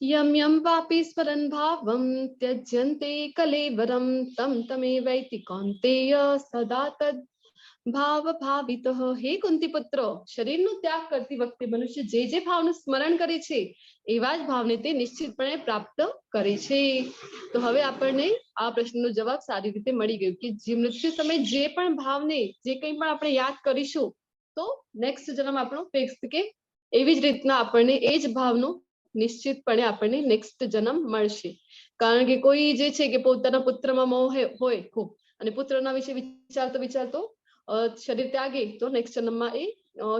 [SPEAKER 1] यम यम वापि स्मरन् भावं त्यज्यन्ते कलेवरं तं तमेवैति कौन्तेय सदा तद ભાવ ભાવિતઃ. હે કુંતી પુત્ર, શરીરનો ત્યાગ કરતી વખતે મનુષ્ય જે જે ભાવનું સ્મરણ કરે છે એવા જ ભાવને તે નિશ્ચિતપણે પ્રાપ્ત કરે છે. તો હવે આપણને આ પ્રશ્નનો જવાબ સારી રીતે મળી ગયો કે જે મૃત્યુ સમયે જે પણ ભાવને, જે કંઈ પણ આપણે યાદ કરીશું તો નેક્સ્ટ જન્મ આપણો ફિક્સ, કે એવી જ રીતના આપણને એ જ ભાવનો નિશ્ચિતપણે આપણને નેક્સ્ટ જન્મ મળશે. કારણ કે કોઈ જે છે કે પોતાના પુત્રમાં મોહ હોય ખૂબ, અને પુત્રના વિશે વિચારતો વિચારતો શરીર ત્યાગે તો નેક્સ્ટ જન્મમાં એ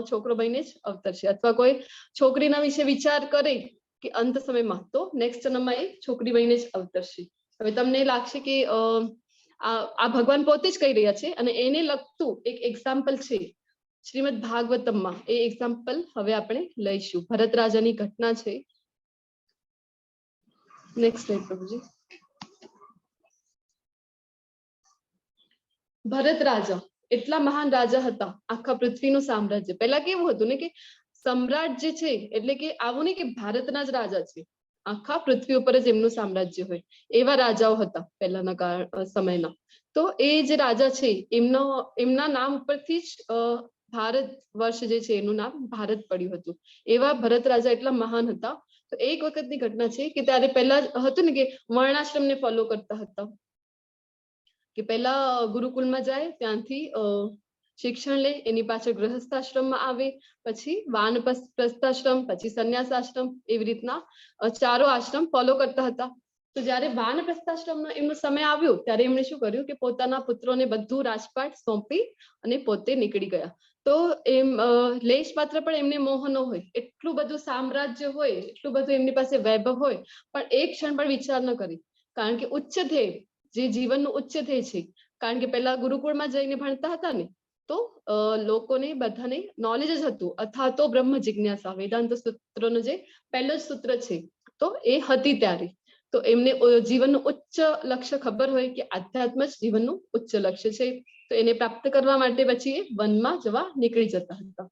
[SPEAKER 1] છોકરો બનીને જ અવતરશે, અથવા કોઈ છોકરીના વિશે વિચાર કરે કે અંત સમયમાં તો નેક્સ્ટ જન્મમાં એ છોકરી બનીને જ અવતરશે. હવે તમને લાગશે કે આ ભગવાન પોતે જ કહી રહ્યા છે અને એને લગતું એક એક્ઝામ્પલ છે શ્રીમદ ભાગવતમમાં. એ એક્ઝામ્પલ હવે આપણે લઈશું. ભરત રાજાની ઘટના છે. નેક્સ્ટ સ્લાઇડ પ્રભુજી. ભરત રાજા એટલા મહાન રાજા હતા, આખા પૃથ્વીનું સામ્રાજ્ય. પહેલા કેવું હતું ને કે સમ્રાટ જે છે એટલે કે આવું નહીં કે ભારતના જ રાજા છે, આખા પૃથ્વી ઉપર જ એમનું સામ્રાજ્ય હોય એવા રાજાઓ હતા પહેલાના સમયના. તો એ જે રાજા છે એમના નામ ઉપરથી જ ભારત વર્ષ જે છે એનું નામ ભારત પડ્યું હતું. એવા ભરત રાજા એટલા મહાન હતા. તો એક વખતની ઘટના છે કે ત્યારે પહેલા હતું ને કે વર્ણાશ્રમને ફોલો કરતા હતા, કે પહેલા ગુરુકુળમાં જાય, ત્યાંથી શિક્ષણ લે, એની પાછળ ગૃહસ્થાશ્રમમાં આવે, પછી વાનપ્રસ્થાશ્રમ, પછી સંન્યાસાશ્રમ, એવી રીતના ચારો આશ્રમ ફોલો કરતા હતા. તો જ્યારે વાનપ્રસ્થાશ્રમનો એમનો સમય આવ્યો ત્યારે એમણે શું કર્યું કે પોતાના પુત્રોને બધું રાજપાટ સોંપી અને પોતે નીકળી ગયા. તો એમ લેશ માત્ર પણ એમને મોહ ન હોય, એટલું બધું સામ્રાજ્ય હોય, એટલું બધું એમની પાસે વૈભવ હોય, પણ એક ક્ષણ પણ વિચાર ન કરી. કારણ કે ઉચ્ચ ધ્યેય, જે જીવનનું ઉચ્ચ ધ્યેય છે, કારણ કે પહેલા ગુરુકુળમાં જઈને ભણતા હતા ને, તો લોકોને બધાને નોલેજ જ હતું, અથવા તો બ્રહ્મ જિજ્ઞાસા, વેદાંત સૂત્રનું જે પહેલું જ સૂત્ર છે તો એ હતી ત્યારે. તો એમને જીવનનું ઉચ્ચ લક્ષ્ય ખબર હોય કે આધ્યાત્મ જ જીવનનું ઉચ્ચ લક્ષ્ય છે. તો એને પ્રાપ્ત કરવા માટે પછી એ વનમાં જવા નીકળી જતા હતા.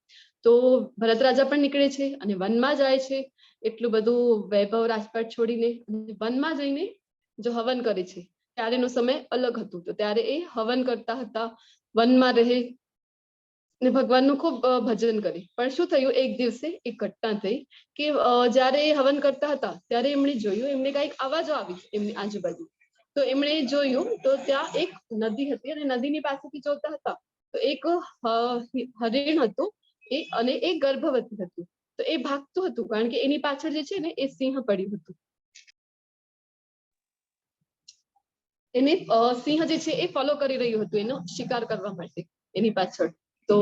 [SPEAKER 1] તો ભરત રાજા પણ નીકળે છે અને વનમાં જાય છે, એટલું બધું વૈભવ રાજપાટ છોડીને વનમાં જઈને જો હવન કરે છે. ત્યારેનો સમય અલગ હતું, તો ત્યારે એ હવન કરતા હતા, વનમાં રહે ને ભગવાનનું ખૂબ ભજન કરે. પણ શું થયું, એક દિવસે એક ઘટના થઈ કે જ્યારે એ હવન કરતા હતા ત્યારે એમણે જોયું, એમને કઈક અવાજો આવી એમની આજુબાજુ. તો એમણે જોયું તો ત્યાં એક નદી હતી અને નદીની પાસેથી જોતા હતા તો એક હરિણ હતું એ, અને એ ગર્ભવતી હતું. તો એ ભાગતું હતું કારણ કે એની પાછળ જે છે ને એ સિંહ પડ્યું હતું. એને સિંહ જે છે એ ફોલો કરી રહ્યું હતું એનો શિકાર કરવા માટે એની પાછળ. તો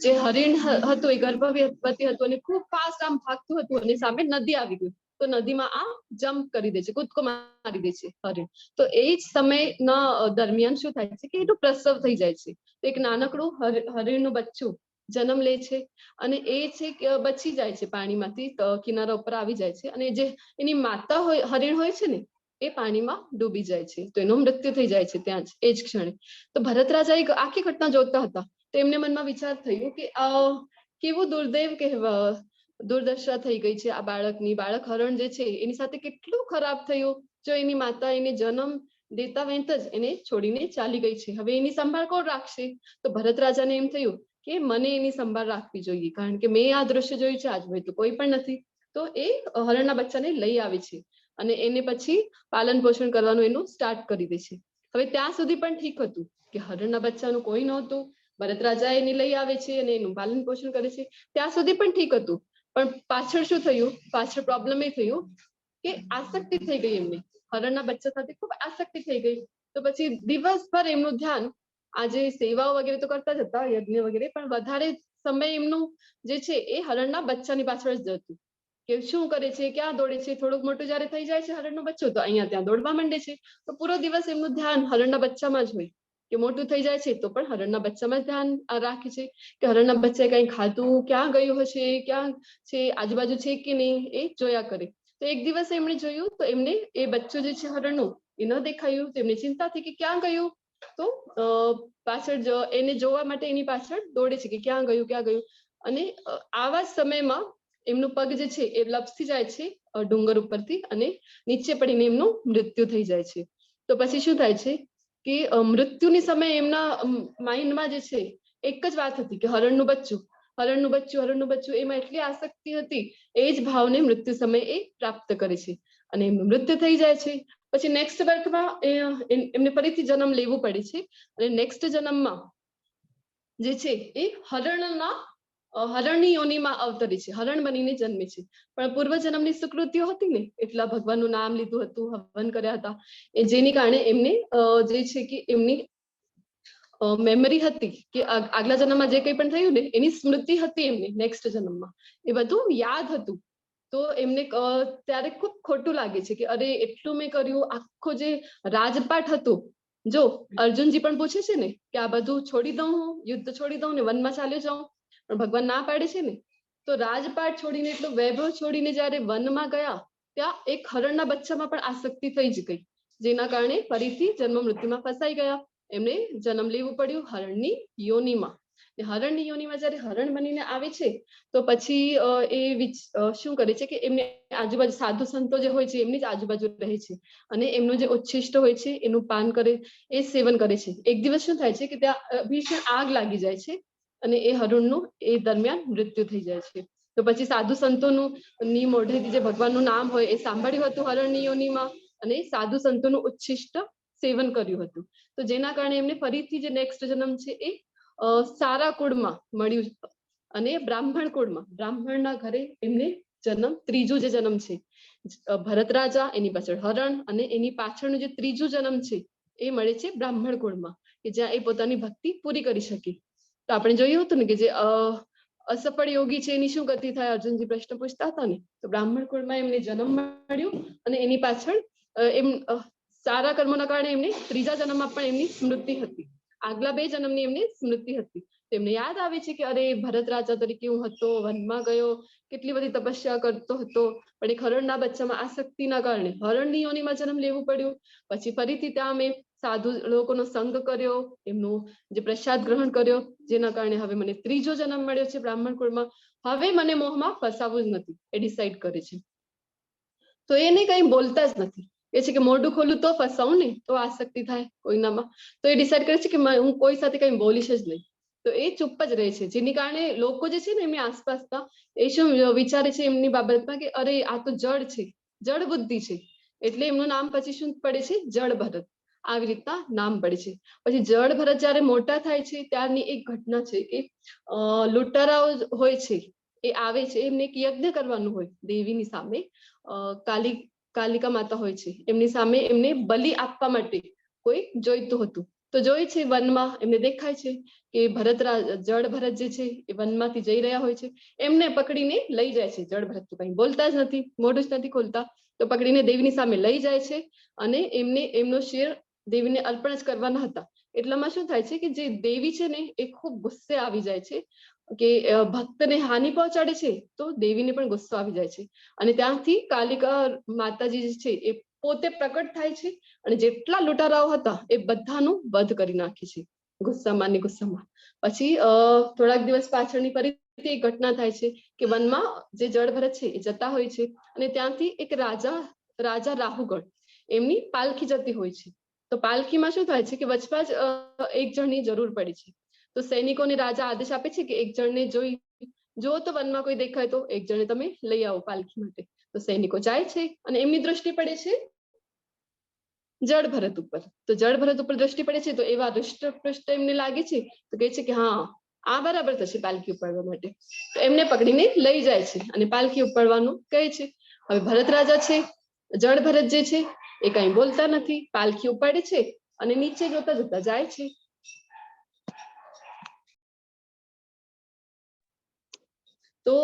[SPEAKER 1] જે હરિણ હતું એ ગર્ભવતી હતું અને ખૂબ ફાસ્ટ આમ ભાગતું હતું અને સામે નદી આવી ગઈ. તો નદીમાં આ જમ્પ કરી દે છે, કૂદકો મારી દે છે હરિણ. તો એ જ સમયના દરમિયાન શું થાય છે કે એનું પ્રસવ થઈ જાય છે. તો એક નાનકડું હરિણનું બચ્ચું જન્મ લે છે અને એ છે કે બચી જાય છે, પાણીમાંથી કિનારા ઉપર આવી જાય છે. અને જે એની માતા હોય હરિણ હોય છે ને એ પાણીમાં ડૂબી જાય છે. તો એનું મૃત્યુ થઈ જાય છે ત્યાં જ એ જ ક્ષણે. તો ભરત રાજા એક આખી ઘટના જોતા હતા. તો એમને મનમાં વિચાર થયો કે કેવું દુર્દૈવ કહેવા, દુર્દશા થઈ ગઈ છે આ બાળકની. બાળક હરણ જે છે એની સાથે કેટલું ખરાબ થયું, જો એની માતા એને જન્મ દેતા વેંત જ એને છોડીને ચાલી ગઈ છે. હવે એની સંભાળ કોણ રાખશે? તો ભરત રાજાને એમ થયું કે મને એની સંભાળ રાખવી જોઈએ, કારણ કે મેં આ દ્રશ્ય જોયું છે, આજ હોય તો કોઈ પણ નથી. તો એ હરણના બચ્ચાને લઈ આવે છે અને એને પછી પાલન પોષણ કરવાનું એનું સ્ટાર્ટ કરી દે છે. હવે ત્યાં સુધી પણ ઠીક હતું કે હરણના બચ્ચાનું કોઈ નહોતું, ભરત રાજા એને લઈ આવે છે અને એનું પાલન પોષણ કરે છે, ત્યાં સુધી પણ ઠીક હતું. પણ પાછળ શું થયું, પાછળ પ્રોબ્લેમ એ થયું કે આસક્તિ થઈ ગઈ એમને, હરણના બચ્ચા સાથે ખૂબ આસક્તિ થઈ ગઈ. તો પછી દિવસભર એમનું ધ્યાન આજે સેવાઓ વગેરે તો કરતા જ હતા, યજ્ઞ વગેરે, પણ વધારે સમય એમનું જે છે એ હરણના બચ્ચાની પાછળ જ હતું કે શું કરે છે, ક્યાં દોડે છે. થોડુંક મોટું જયારે થઈ જાય છે હરણનું બચ્ચું તો અહીંયા ત્યાં દોડવા માંડે છે. તો પૂરો દિવસ એમનું ધ્યાન હરણના બચ્ચામાં જ હોય, કે મોટું થઈ જાય છે તો પણ હરણના બચ્ચામાં જ ધ્યાન રાખે છે કે હરણના બચ્ચાએ કઈ ખાધું, ક્યાં ગયું હશે, ક્યાં છે, આજુબાજુ છે કે નહીં, એ જોયા કરે. તો એક દિવસ એમણે જોયું તો એમને એ બચ્ચું જે છે હરણનું એ ન દેખાયું. તો એમને ચિંતા થઈ કે ક્યાં ગયું. તો પાછળ એને જોવા માટે એની પાછળ દોડે છે કે ક્યાં ગયું, ક્યાં ગયું. અને આવા જ સમયમાં એમનું પગ જે છે એ લપસી જાય છે ડુંગર ઉપરથી અને નીચે પડીને એમનું મૃત્યુ થઈ જાય છે. તો પછી શું થાય છે કે મૃત્યુની સમયે એમના માઇન્ડમાં જે છે એક જ વાત હતી કે હરણનું બચ્ચું, હરણનું બચ્ચું, હરણનું બચ્ચું. એમાં એટલી આસક્તિ હતી, એ જ ભાવને મૃત્યુ સમયે એ પ્રાપ્ત કરે છે અને એમનું મૃત્યુ થઈ જાય છે. પછી નેક્સ્ટ બર્થમાં એમને ફરીથી જન્મ લેવું પડે છે અને નેક્સ્ટ જન્મમાં જે છે એ હરણની યોનિમાં અવતરે છે, હરણ બનીને જન્મે છે. પણ પૂર્વજન્મની સુકૃતિઓ હતી ને, એટલા ભગવાનનું નામ લીધું હતું, હવન કર્યા હતા, એ જેની કારણે એમને જે છે કે એમની મેમરી હતી કે આગલા જન્મમાં જે કંઈ પણ થયું ને એની સ્મૃતિ હતી એમને નેક્સ્ટ જન્મમાં, એ બધું યાદ હતું. તો એમને ત્યારે ખૂબ ખોટું લાગે છે કે અરે એટલું મેં કર્યું, આખો જે રાજપાઠ હતો. જો અર્જુનજી પણ પૂછે છે ને કે આ બધું છોડી દઉં, હું યુદ્ધ છોડી દઉં ને વનમાં ચાલ્યો જાઉં, પણ ભગવાન ના પાડે છે ને. તો રાજપાઠ છોડીને એટલો વૈભવ છોડીને જયારે વનમાં ગયા, ત્યાં એક હરણના બચ્ચામાં પણ આસક્તિ થઈ જ ગઈ, જેના કારણે ફરીથી જન્મ મૃત્યુમાં ફસાઈ ગયા. એમને જન્મ લેવું પડ્યું હરણની યોનિમાં. હરણની યોનિમાં જયારે હરણ બનીને આવે છે તો પછી એ શું કરે છે કે એમને આજુબાજુ સાધુ સંતો જે હોય છે એમની જ આજુબાજુ રહે છે અને એમનું જે ઉચ્છિષ્ટ હોય છે એનું પાન કરે, એ સેવન કરે છે. એક દિવસ શું થાય છે કે ત્યાં ભીષણ આગ લાગી જાય છે અને એ હરણનું એ દરમિયાન મૃત્યુ થઈ જાય છે. તો પછી સાધુ સંતોનું ની મોઢેથી જે ભગવાનનું નામ હોય એ સાંભળ્યું હતું હરણની યોનિમાં અને સાધુ સંતોનું ઉચ્છિષ્ટ સેવન કર્યું હતું. તો જેના કારણે એમને ફરીથી જે નેક્સ્ટ જન્મ છે એ સારા કુળમાં મળ્યું અને બ્રાહ્મણ કુળમાં, બ્રાહ્મણના ઘરે એમને જન્મ, ત્રીજું જે જન્મ છે ભરત રાજા, એની પાછળ હરણ અને એની પાછળનું જે ત્રીજું જન્મ છે એ મળે છે બ્રાહ્મણ કુળમાં, કે જ્યાં એ પોતાની ભક્તિ પૂરી કરી શકે. તો આપણે જોયું હતું ને કે જે અસફળ યોગી છે એની શું ગતિ થાય, અર્જુનજી પ્રશ્ન પૂછતા હતા ને. તો બ્રાહ્મણ કુળમાં એમને જન્મ મળ્યું અને એની પાછળ એમ સારા કર્મોના કારણે એમને ત્રીજા જન્મમાં પણ એમની સ્મૃતિ હતી, આગલા 2 જન્મની એમની સ્મૃતિ હતી. તેમને યાદ આવે છે કે અરે ભરત રાજા તરીકે હું હતો, વનમાં ગયો, કેટલી બધી તપસ્યા કરતો હતો, પણ એક હરણના બચ્ચામાં આસક્તિના કારણે હરણની યોનિમાં જન્મ લેવું પડ્યું. પછી ફરીથી ત્યાં મેં સાધુ લોકોનો સંગ કર્યો, એમનું જે પ્રસાદ ગ્રહણ કર્યો, જેના કારણે હવે મને ત્રીજો જન્મ મળ્યો છે બ્રાહ્મણ કુળમાં. હવે મને મોહમાં ફસાવવું જ નથી, એ ડિસાઈડ કરે છે. તો એને કંઈ બોલતા જ નથી, એ છે કે મોઢું ખોલું તો ફસાવું ને, તો આસક્તિ થાય કોઈનામાં. તો એ ડિસાઈડ કરે છે કે હું કોઈ સાથે કંઈ બોલીશ જ નહીં. તો એ ચૂપ જ રહે છે, જેની કારણે લોકો જે છે ને એમની આસપાસના એ શું વિચારે છે એમની બાબતમાં કે અરે આ તો જડ છે, જડ બુદ્ધિ છે. એટલે એમનું નામ પછી શું પડે છે, જળ ભરત. આવી રીતના નામ પડે છે. પછી જળ ભરત જયારે મોટા થાય છે ત્યારની એક ઘટના છે કે લૂંટારાઓ હોય છે એ આવે છે, એમને એક યજ્ઞ કરવાનું હોય દેવીની સામે. કાલિકા માતા હોય છે, એમની સામે એમને બલિ આપવા માટે કોઈ જોઈતું હતું. તો જોઈ છે વનમાં, એમને દેખાય છે કે જળ ભરત જે છે એ વનમાંથી જઈ રહ્યા હોય છે. એમને પકડીને લઈ જાય છે. જળ ભરત તો કંઈ બોલતા જ નથી, મોઢું જ નથી ખોલતા. તો પકડીને દેવીની સામે લઈ જાય છે અને એમને એમનો શિર દેવીને અર્પણ જ કરવાના હતા. એટલામાં શું થાય છે કે જે દેવી છે ને એ ખૂબ ગુસ્સે આવી જાય છે કે ભક્તને હાનિ પહોંચાડે છે, તો દેવીને પણ ગુસ્સો આવી જાય છે અને ત્યાંથી કાલિકા માતાજી જે છે એ પોતે પ્રકટ થાય છે અને જેટલા લૂંટારાઓ હતા એ બધાનું વધ કરી નાખે છે ગુસ્સામાં ને ગુસ્સામાં. પછી થોડાક દિવસ પાછળની ફરીથી એક ઘટના થાય છે કે વનમાં જે જળ ભરત છે એ જતા હોય છે અને ત્યાંથી એક રાજા રાહુગણ એમની પાલખી જતી હોય છે. તો પાલખીમાં શું થાય છે કે વચમાં જ એક જણની જરૂર પડી છે. તો સૈનિકોને રાજા આદેશ આપે છે કે એક જણને જો તો વનમાં કોઈ દેખાય તો એક જણને તમે લઈ આવો પાલખી માટે. તો સૈનિકો જાય છે અને એમની દ્રષ્ટિ પડે છે જળ ભરત ઉપર. તો જળ ભરત ઉપર દ્રષ્ટિ પડે છે તો એવા હૃષ્ટપૃષ્ટ એમને લાગે છે, તો કહે છે કે હા આ બરાબર થશે પાલખી ઉપાડવા માટે. તો એમને પકડીને લઈ જાય છે અને પાલખી ઉપાડવાનું કહે છે. હવે ભરત રાજા છે, જળ ભરત જે છે એ કઈ બોલતા નથી, પાલખી ઉપાડે છે અને નીચે જોતા જોતા જાય છે. તો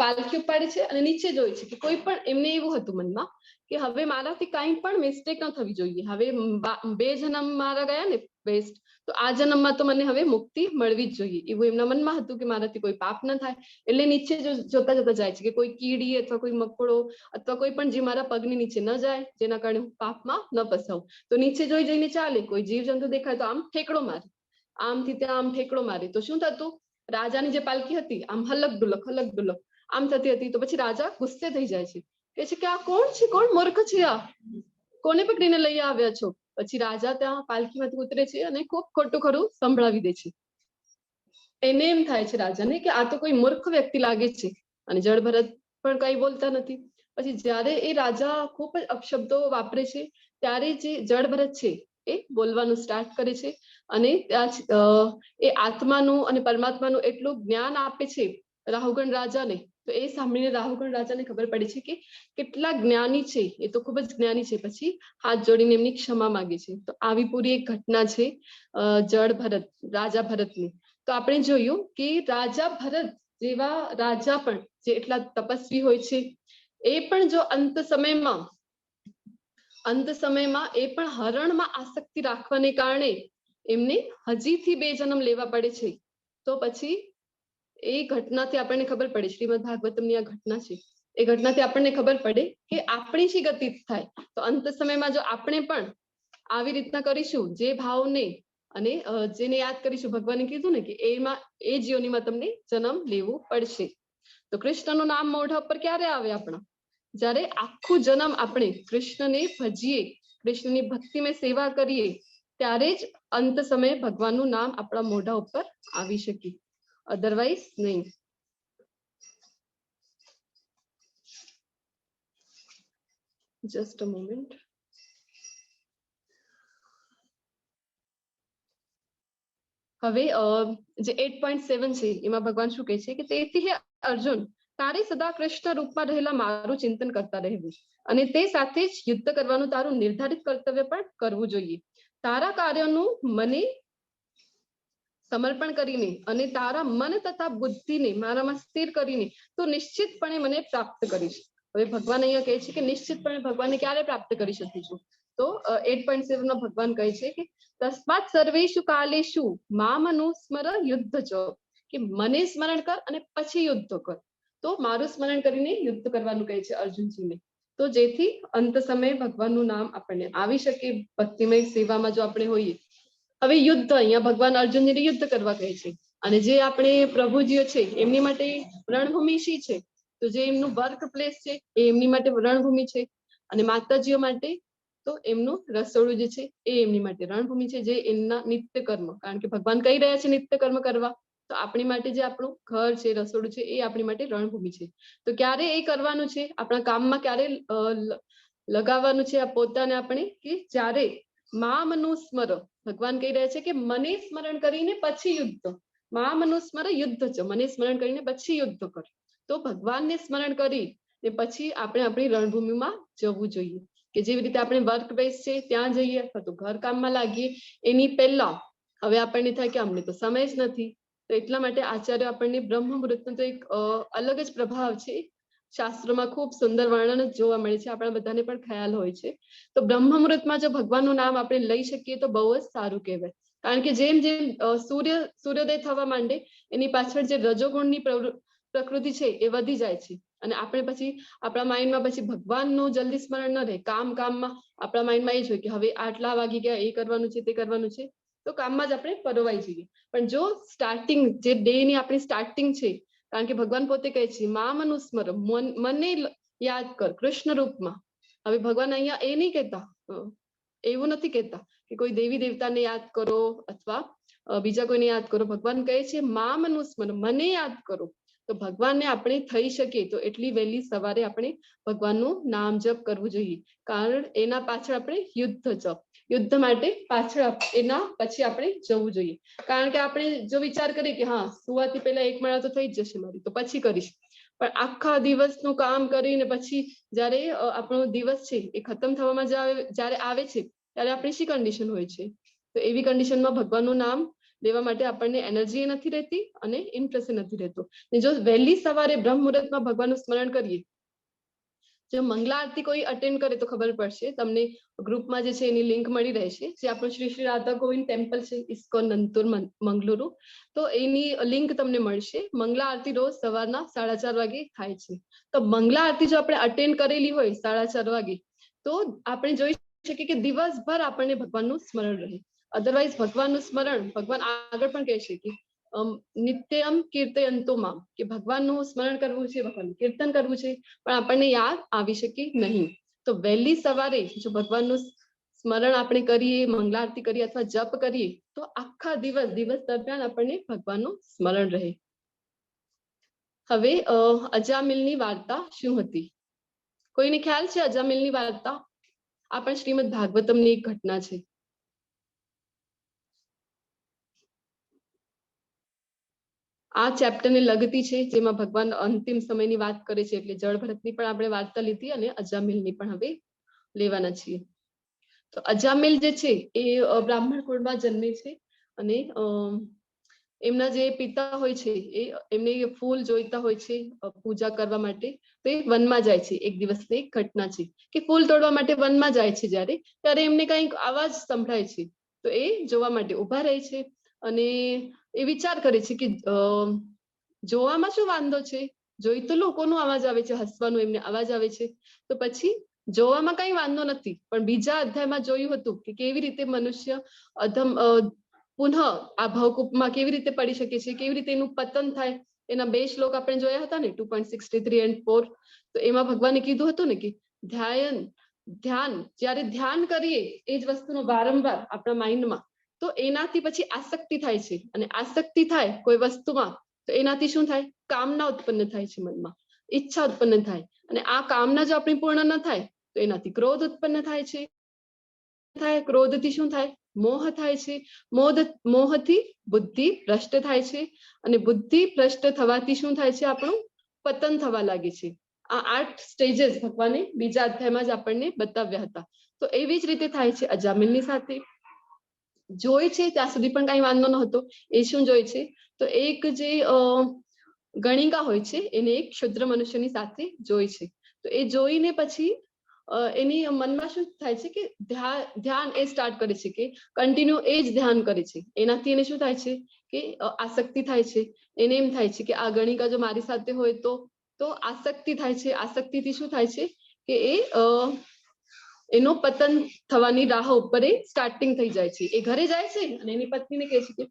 [SPEAKER 1] પાલખી ઉપાડે છે અને નીચે જોઈ છે કે કોઈ પણ, એમને એવું હતું મનમાં કે હવે મારાથી કાંઈ પણ મિસ્ટેક ન થવી જોઈએ. હવે 2 જન્મ મારા ગયા ને વેસ્ટ, તો આ જન્મમાં તો મને હવે મુક્તિ મળવી જ જોઈએ, એવું એમના મનમાં હતું કે મારાથી કોઈ પાપ ન થાય. એટલે નીચે જોતા જોતા જાય છે કે કોઈ કીડી અથવા કોઈ મકોડો અથવા કોઈ પણ જે મારા પગની નીચે ન જાય, જેના કારણે હું પાપમાં ન ફસાવું. તો નીચે જોઈ જઈને ચાલે, કોઈ જીવજંતુ દેખાય તો આમ ઠેકડો મારે, આમથી ત્યાં આમ ઠેકડો મારે. તો શું થતું, રાજાની જે પાલખી હતી આમ હલક ડુલક આમ થતી હતી. તો પછી રાજા ગુસ્સે થઈ જાય છે, કે છે કે આ કોણ છે, કોણ મૂર્ખ છે, આ કોને પકડીને લઈ આવ્યા છો. પછી રાજા ત્યાં પાલખીમાંથી ઉતરે છે અને ખૂબ ખોટું ખરું સંભળાવી દે છે. એને એમ થાય છે રાજાને કે આ તો કોઈ મૂર્ખ વ્યક્તિ લાગે છે અને જળ ભરત પણ કઈ બોલતા નથી. પછી જ્યારે એ રાજા ખૂબ જ અપશબ્દો વાપરે છે ત્યારે જે જળ ભરત છે એ બોલવાનું સ્ટાર્ટ કરે છે અને એ આત્માનું અને પરમાત્માનું એટલું જ્ઞાન આપે છે રાહુગણ રાજાને તો એ સાંભળીને રાહુલ રાજાને ખબર પડી છે કે કેટલા જ્ઞાની છે, એ તો ખૂબ જ જ્ઞાની છે. પછી હાથ જોડીને એમની ક્ષમા માંગે છે. તો આવી પૂરી એક ઘટના છે જળ ભરત, રાજા ભરતની. તો આપણે જોયું કે રાજા ભરત જેવા રાજા પણ જે એટલા તપસ્વી હોય છે, એ પણ જો અંત સમયમાં એ પણ હરણમાં આસક્તિ રાખવાને કારણે એમને હજીથી 2 જન્મ લેવા પડે છે. તો પછી એ ઘટનાથી આપણને ખબર પડે, શ્રીમદ ભાગવતમની આ ઘટના છે, એ ઘટનાથી આપણને ખબર પડે કે આપણી શી ગતિ થાય. તો અંત સમયમાં જો આપણે પણ આવી રીતના કરીશું, જે ભાવને અને જેને યાદ કરીશું, ભગવાને કીધું ને કે એમાં એ જીવનીમાં તમને જન્મ લેવું પડશે. તો કૃષ્ણનું નામ મોઢા ઉપર ક્યારે આવે આપણા? જ્યારે આખું જન્મ આપણે કૃષ્ણને ભજીએ, કૃષ્ણની ભક્તિમય સેવા કરીએ, ત્યારે જ અંત સમયે ભગવાનનું નામ આપણા મોઢા ઉપર આવી શકે, અધરવાઇઝ નહીં. Just a moment. હવે જે 8.7 છે એમાં ભગવાન શું કહે છે કે તેથી હે અર્જુન, તારે સદા કૃષ્ણ રૂપમાં રહેલા મારું ચિંતન કરતા રહેવું અને તે સાથે જ યુદ્ધ કરવાનું તારું નિર્ધારિત કર્તવ્ય પણ કરવું જોઈએ. તારા કાર્યનું મને સમર્પણ કરીને અને તારા મન તથા બુદ્ધિને મારામાં સ્થિર કરીને તો નિશ્ચિતપણે મને પ્રાપ્ત કરીશ. હવે ભગવાન અહીંયા કહે છે કે નિશ્ચિતપણે ભગવાનને ક્યારે પ્રાપ્ત કરી શકીશું? તો 8.7 માં ભગવાન કહે છે કે તસ્માત સર્વેષુ કાલેષુ મામનુસ્મર યુદ્ધ ચ, કે મને સ્મરણ કર અને પછી યુદ્ધ કર. તો મારું સ્મરણ કરીને યુદ્ધ કરવાનું કહે છે અર્જુનજીને. તો જેથી અંત સમયે ભગવાનનું નામ આપણને આવી શકે ભક્તિમય સેવામાં જો આપણે હોઈએ. હવે યુદ્ધ, અહીંયા ભગવાન અર્જુનજીને યુદ્ધ કરવા કહે છે. અને જે આપણે પ્રભુજીઓ છે એમની માટે રણભૂમિ શી છે? તો જે એમનું વર્ક પ્લેસ છે એ એમની માટે રણભૂમિ છે. અને માતાજીઓ માટે તો એમનું રસોડું જે છે એ એમની માટે રણભૂમિ છે, જે એમના નિત્ય કર્મ, કારણ કે ભગવાન કહી રહ્યા છે નિત્ય કર્મ કરવા, તો આપણી માટે જે આપણું ઘર છે, રસોડું છે, એ આપણી માટે રણભૂમિ છે. તો ક્યારે એ કરવાનું છે? આપણા કામમાં ક્યારે લગાવવાનું છે આ પોતાને આપણે? કે જ્યારે મામનુસ્મર, ભગવાન કહી રહ્યા છે કે મને સ્મરણ કરીને પછી યુદ્ધ. મામનુસ્મર યુદ્ધ છે, મને સ્મરણ કરીને પછી યુદ્ધ કર. તો ભગવાનને સ્મરણ કરી ને પછી આપણે આપણી રણભૂમિમાં જવું જોઈએ. કે જેવી રીતે આપણે વર્ક બેઝ છે ત્યાં જઈએ અથવા તો ઘર કામમાં લાગીએ, એની પહેલા હવે આપણને થાય કે અમને તો સમય જ નથી. તો એટલા માટે આચાર્ય આપણને બ્રહ્મ મુહૂર્તનો તો એક અલગ જ પ્રભાવ છે, શાસ્ત્રોમાં ખૂબ સુંદર વર્ણન જ જોવા મળે છે, આપણા બધાને પણ ખ્યાલ હોય છે. તો બ્રહ્મ મુહૂર્તમાં જો ભગવાનનું નામ આપણે લઈ શકીએ તો બહુ જ સારું કહેવાય. કારણ કે જેમ જેમ સૂર્યોદય થવા માંડે એની પાછળ જે રજોગુણની પ્રકૃતિ છે એ વધી જાય છે. અને આપણે પછી આપણા માઇન્ડમાં પછી ભગવાનનું જલ્દી સ્મરણ ન રહે, કામમાં આપણા માઇન્ડમાં એ જ હોય કે હવે આટલા વાગી ગયા, એ કરવાનું છે, તે કરવાનું છે, તો કામમાં જ આપણે પરોવાઈ જઈએ. પણ જો સ્ટાર્ટિંગ, જે ડે ની આપણી સ્ટાર્ટિંગ છે, કારણ કે ભગવાન પોતે કહે છે મામનુસ્મર, મને યાદ કર કૃષ્ણ રૂપમાં. હવે ભગવાન અહીંયા એ નહીં કહેતા, એવું નથી કહેતા કે કોઈ દેવી દેવતાને યાદ કરો અથવા બીજા કોઈને યાદ કરો. ભગવાન કહે છે મામનુસ્મર, મને યાદ કરો. તો ભગવાનને આપણે થઈ શકે તો એટલી વહેલી સવારે આપણે ભગવાનનું નામ જપ કરવું જોઈએ. કારણ એના પાછળ આપણે યુદ્ધ માટે પાછળ એના પછી આપણે જવું જોઈએ. કારણ કે આપણે જો વિચાર કરીએ કે હા સુવાથી પહેલા 1 મહિના તો થઈ જ જશે મારી, તો પછી કરીશ, પણ આખા દિવસનું કામ કરીને પછી જ્યારે આપણો દિવસ છે એ ખતમ થવામાં જ્યારે આવે છે ત્યારે આપણી શી કન્ડિશન હોય છે? તો એવી કન્ડિશનમાં ભગવાનનું નામ લેવા માટે આપણને એનર્જી નથી રહેતી અને ઇન્ટરેસ્ટ નથી રહેતો. જો વહેલી સવારે બ્રહ્મ મુહૂર્તમાં ભગવાનનું સ્મરણ કરીએ, જો મંગલા આરતી કોઈ અટેન્ડ કરે તો ખબર પડશે તમને, ગ્રુપમાં જે છે એની લિંક મળી રહેશે. જે આપણું શ્રી શ્રી રાધા ગોવિંદ ટેમ્પલ છે ઇસ્કોન નંતુર મંગલુરુ, તો એની લિંક તમને મળશે. મંગલા આરતી રોજ સવારના 4:30 વાગે થાય છે. તો મંગલા આરતી જો આપણે અટેન્ડ કરેલી હોય 4:30 વાગે, તો આપણે જોઈ શકીએ કે દિવસભર આપણને ભગવાનનું સ્મરણ રહે. અધરવાઇઝ ભગવાનનું સ્મરણ, ભગવાન આગળ પણ કહે છે કે નિત્યમ કીર્તયંતો મામ, કે ભગવાનનું સ્મરણ કરવું છે, ભગવાનનું કીર્તન કરવું છે, પણ આપણને યાદ આવી શકે નહીં. તો વહેલી સવારે જો ભગવાનનું સ્મરણ આપણે કરીએ, મંગલા આરતી કરીએ અથવા જપ કરીએ તો આખા દિવસ દરમિયાન આપણને ભગવાનનું સ્મરણ રહે. હવે અજામિલની વાર્તા શું હતી? કોઈને ખ્યાલ છે અજામિલની વાર્તા? આ પણ શ્રીમદ ભાગવતમની એક ઘટના છે. આ ચેપ્ટર ને લગતી છે, જેમાં ભગવાન અંતિમ સમયની વાત કરે છે. એટલે જળ ભરતની પણ આપણે વાર્તા લીધી અને અજામિલની પણ હવે લેવાના છીએ. તો અજામિલ જે છે એ બ્રાહ્મણ કુળમાં જન્મે છે અને એમના જે પિતા હોય છે એ એમને ફૂલ જોઈતા હોય છે પૂજા કરવા માટે, તો એ વનમાં જાય છે. એક દિવસની એક ઘટના છે કે ફૂલ તોડવા માટે વનમાં જાય છે જ્યારે, ત્યારે એમને કંઈક અવાજ સંભળાય છે. તો એ જોવા માટે ઉભા રહે છે અને એ વિચાર કરે છે કે જોવામાં શું વાંધો છે, જોઈ તો લોકોનો અવાજ આવે છે, હસવાનો એમને અવાજ આવે છે. તો પછી જોવામાં કઈ વાંધો નથી, પણ બીજા અધ્યાયમાં જોયું હતું કે કેવી રીતે મનુષ્ય અધમ પુનઃ આ ભવકૂપમાં કેવી રીતે પડી શકે છે, કેવી રીતે એનું પતન થાય. એના 2 શ્લોક આપણે જોયા હતા ને, 2.63 and 4. તો એમાં ભગવાને કીધું હતું ને કે ધ્યાન જ્યારે ધ્યાન કરીએ એ જ વસ્તુનો વારંવાર આપણા માઇન્ડમાં, તો એનાથી પછી આસક્તિ થાય છે. અને આસક્તિ થાય કોઈ વસ્તુમાં તો એનાથી શું થાય? કામના ઉત્પન્ન થાય છે મનમાં, ઈચ્છા ઉત્પન્ન થાય. અને આ કામના જો આપણી પૂર્ણ ન થાય તો એનાથી ક્રોધ ઉત્પન્ન થાય છે. ક્રોધથી શું થાય? મોહ થાય છે. મોહથી બુદ્ધિ ભ્રષ્ટ થાય છે અને બુદ્ધિ ભ્રષ્ટ થવાથી શું થાય છે? આપણું પતન થવા લાગે છે. આ 8 સ્ટેજીસ ભગવાને બીજા અધ્યાયમાં જ આપણને બતાવ્યા હતા. તો એવી જ રીતે થાય છે અજામિલની સાથે. જોઈ છે ત્યાં સુધી પણ કઈ વાંધો નહોતો. એ શું જોઈ છે? તો એક જે ગણિકા હોય છે એને એક ક્ષુદ્ર મનુષ્યની સાથે જોઈ છે. તો એ જોઈને પછી એની મનમાં શું થાય છે કે ધ્યાન એ સ્ટાર્ટ કરે છે, કે કન્ટિન્યુ એ જ ધ્યાન કરે છે. એનાથી એને શું થાય છે કે આસક્તિ થાય છે. એને એમ થાય છે કે આ ગણિકા જો મારી સાથે હોય તો આસક્તિ થાય છે. આસક્તિથી શું થાય છે કે એનો પતન થવાની રાહ ઉપર એ સ્ટાર્ટિંગ થઈ જાય છે. એ ઘરે જાય છે અને એની પત્નીને કહે છે કે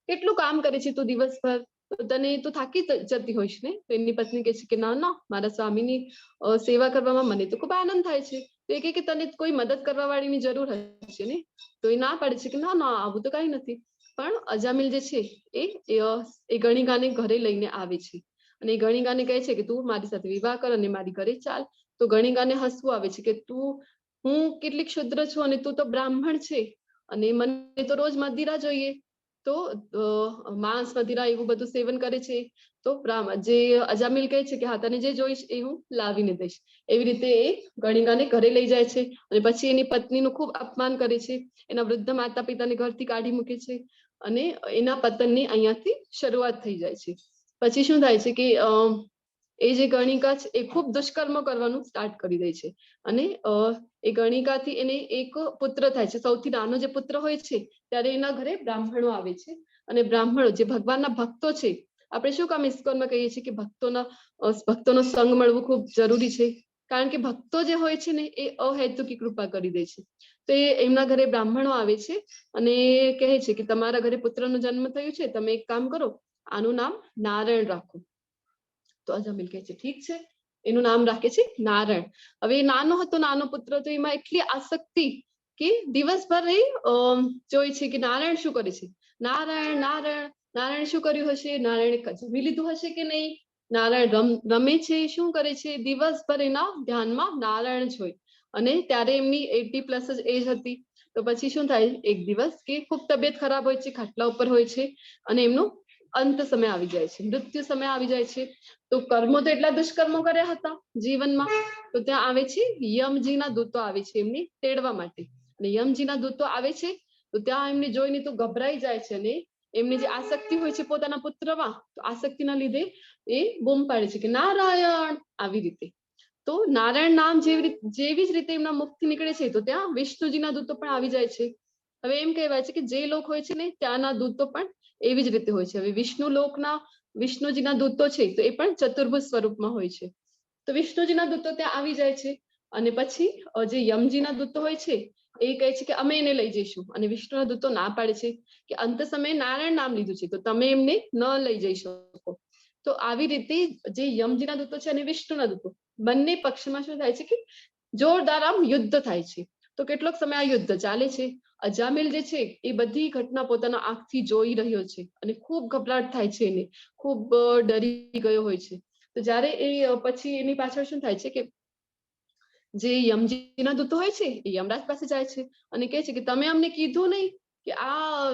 [SPEAKER 1] કેટલું કામ કરે છે તું દિવસભર, તો તને તો થાકી જતી હોઈશ ને? તો એની પત્ની કહે છે કે ના ના, મારા સ્વામીની સેવા કરવામાં મને તો ખૂબ આનંદ થાય છે. તો એ કહે કે તને કોઈ મદદ કરવા વાળીની જરૂર હશે ને? તો એ ના પાડે છે કે ના ના, આવું તો કઈ નથી. પણ અજામિલ જે છે એ ગણિકાને ઘરે લઈને આવે છે અને એ ગણિકાને કહે છે કે તું મારી સાથે વિવાહ કર અને મારી ઘરે ચાલ. તો ગણિકાને હસવું આવે છે કે હું કેટલી ક્ષુદ્ર છું અને તું તો બ્રાહ્મણ છે અને મને તો રોજ મદિરા જોઈએ. તો માંસ મદિરા એવું બધું સેવન કરે છે. તો જે અજામિલ કહે છે કે હા, તને જે જોઈશ એ હું લાવીને દઈશ. એવી રીતે એ ગણિકાને ઘરે લઈ જાય છે અને પછી એની પત્નીનું ખૂબ અપમાન કરે છે. એના વૃદ્ધ માતા પિતાને ઘરથી કાઢી મૂકે છે અને એના પતનની અહીંયાથી શરૂઆત થઈ જાય છે. પછી શું થાય છે કે એ જે ગણિકા છે એ ખૂબ દુષ્કર્મ કરવાનું સ્ટાર્ટ કરી દે છે અને એ ગણિકાથી એને એક પુત્ર થાય છે. સૌથી નાનો જે પુત્ર હોય છે ત્યારે એના ઘરે બ્રાહ્મણો આવે છે અને બ્રાહ્મણો જે ભગવાનના ભક્તો છે, આપણે શું કામ ઇસ્કોનમાં કહીએ છીએ કે ભક્તોનો સંગ મળવું ખૂબ જરૂરી છે? કારણ કે ભક્તો જે હોય છે ને એ અહેતુકી કૃપા કરી દે છે. તો એમના ઘરે બ્રાહ્મણો આવે છે અને કહે છે કે તમારા ઘરે પુત્રનો જન્મ થયું છે, તમે એક કામ કરો, આનું નામ નારાયણ રાખો. તો અજામિલ કહે છે ઠીક છે, એનું નામ રાખે છે નારાયણ. હવે એ નાનો હતો, નાનો પુત્ર, તો એમાં એટલી આસક્તિ કે દિવસભર એ જોઈ છે કે નારાયણ શું કરે છે. નારાયણ નારાયણ નારાયણ શું કર્યું હશે? નારાયણે જમી લીધું હશે કે નહીં? નારાયણ રમે છે, શું કરે છે? દિવસભર એના ધ્યાનમાં નારાયણ જ હોય. અને ત્યારે એમની 80+ જ એજ હતી. તો પછી શું થાય, એક દિવસ કે ખૂબ તબિયત ખરાબ હોય છે, ખાટલા ઉપર હોય છે અને એમનું અંત સમય આવી જાય છે, મૃત્યુ સમય આવી જાય છે. તો કર્મો તો એટલા દુષ્કર્મો કર્યા હતા જીવનમાં, તો ત્યાં આવે છે યમજીના દૂતો આવે છે એમને તેડવા માટે. અને યમજીના દૂતો આવે છે તો ત્યાં એમને જોઈને તો ગભરાઈ જાય છે અને એમની જે આસક્તિ હોય છે પોતાના પુત્રમાં, તો આસક્તિના લીધે એ બૂમ પાડે છે કે નારાયણ, આવી રીતે. તો નારાયણ નામ જેવી જ રીતે એમના મુખથી નીકળે છે તો ત્યાં વિષ્ણુજીના દૂતો પણ આવી જાય છે. હવે એમ કહેવાય છે કે જે લોક હોય છે ને ત્યાંના દૂતો પણ એવી જ રીતે હોય છે. હવે વિષ્ણુજીના દૂતો છે તો એ પણ ચતુર્ભુજ સ્વરૂપમાં હોય છે. તો વિષ્ણુજીના દૂતો ત્યાં આવી જાય છે અને પછી જે યમજીના દૂતો હોય છે એ કહે છે કે અમે એને લઈ જઈશું, અને વિષ્ણુના દૂતો ના પાડે છે કે અંત સમયે નારાયણ નામ લીધું છે તો તમે એમને ન લઈ જઈ શકો. તો આવી રીતે જે યમજીના દૂતો છે અને વિષ્ણુના દૂતો બંને પક્ષમાં શું થાય છે કે જોરદાર આમ યુદ્ધ થાય છે. તો કેટલોક સમય આ યુદ્ધ ચાલે છે. અજામિલ જે છે એ બધી ઘટના પોતાના આંખથી જોઈ રહ્યો છે અને ખૂબ ગભરાટ થાય છે એને, ખૂબ ડરી ગયો હોય છે. તો જ્યારે એ પછી એની પાછળ શું થાય છે કે જે યમજીના દૂતો હોય છે એ યમરાજ પાસે જાય છે અને કહે છે કે તમે અમને કીધું નહીં કે આ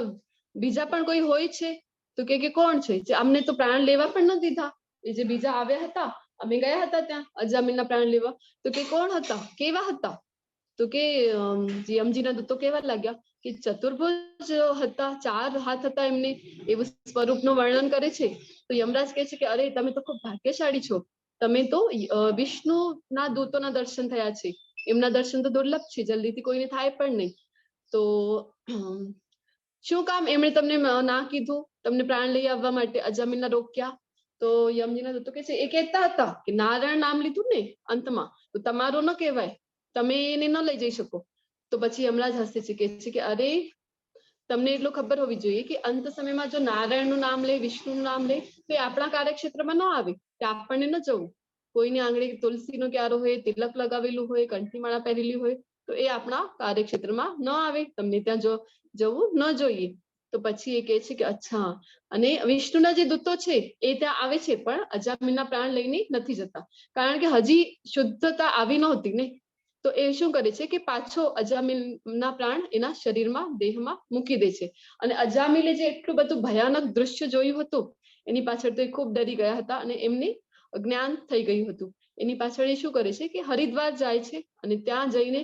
[SPEAKER 1] બીજા પણ કોઈ હોય છે, તો કે કોણ છે જે અમને તો પ્રાણ લેવા પણ ન દીધા, એ જે બીજા આવ્યા હતા, અમે ગયા હતા ત્યાં અજામિલના પ્રાણ લેવા, તો કે કોણ હતા, કેવા હતા? તો કે જે યમજીના દૂતો કહેવા લાગ્યા કે ચતુર્ભુજ હતા, 4 હાથ હતા એમને, એવું સ્વરૂપનું વર્ણન કરે છે. તો યમરાજ કહે છે કે અરે તમે તો ખૂબ ભાગ્યશાળી છો, તમે તો વિષ્ણુના દૂતોના દર્શન થયા છે, એમના દર્શન તો દુર્લભ છે, જલ્દીથી કોઈને થાય પણ નહીં. તો શું કામ એમણે તમને ના કીધું, તમને પ્રાણ લઈ આવવા માટે અજામિલના રોક્યા? તો યમજીના દૂતો કહે છે એ કહેતા હતા કે નારાયણ નામ લીધું ને અંતમાં, તો તમારું ન કહેવાય, તમે એને ન લઈ જઈ શકો. તો પછી યમરાજ હસે છે, કહે છે કે અરે તમને એટલું ખબર હોવી જોઈએ કે અંત સમયમાં જો નારાયણનું નામ લે, વિષ્ણુનું નામ લે, તો એ આપણા કાર્યક્ષેત્રમાં ન આવે, કે આપણને ન જવું. કોઈની આંગળી તુલસીનો ક્યારો હોય, તિલક લગાવેલું હોય, કંઠીમાળા પહેરેલી હોય, તો એ આપણા કાર્યક્ષેત્રમાં ન આવે, તમને ત્યાં જવું ન જોઈએ. તો પછી એ કહે છે કે અચ્છા, અને વિષ્ણુના જે દૂતો છે એ ત્યાં આવે છે પણ અજામિલના પ્રાણ લઈને નથી જતા, કારણ કે હજી શુદ્ધતા આવી નહોતી ને. તો એ શું કરે છે કે પાછો અજામિલના પ્રાણ એના શરીરમાં, દેહમાં મૂકી દે છે. અને અજામિલે જે એટલું બધું ભયાનક દૃશ્ય જોયું હતું એની પાછળ તો એ ખૂબ ડરી ગયા હતા અને એમને જ્ઞાન થઈ ગયું હતું. એની પાછળ એ શું કરે છે કે હરિદ્વાર જાય છે અને ત્યાં જઈને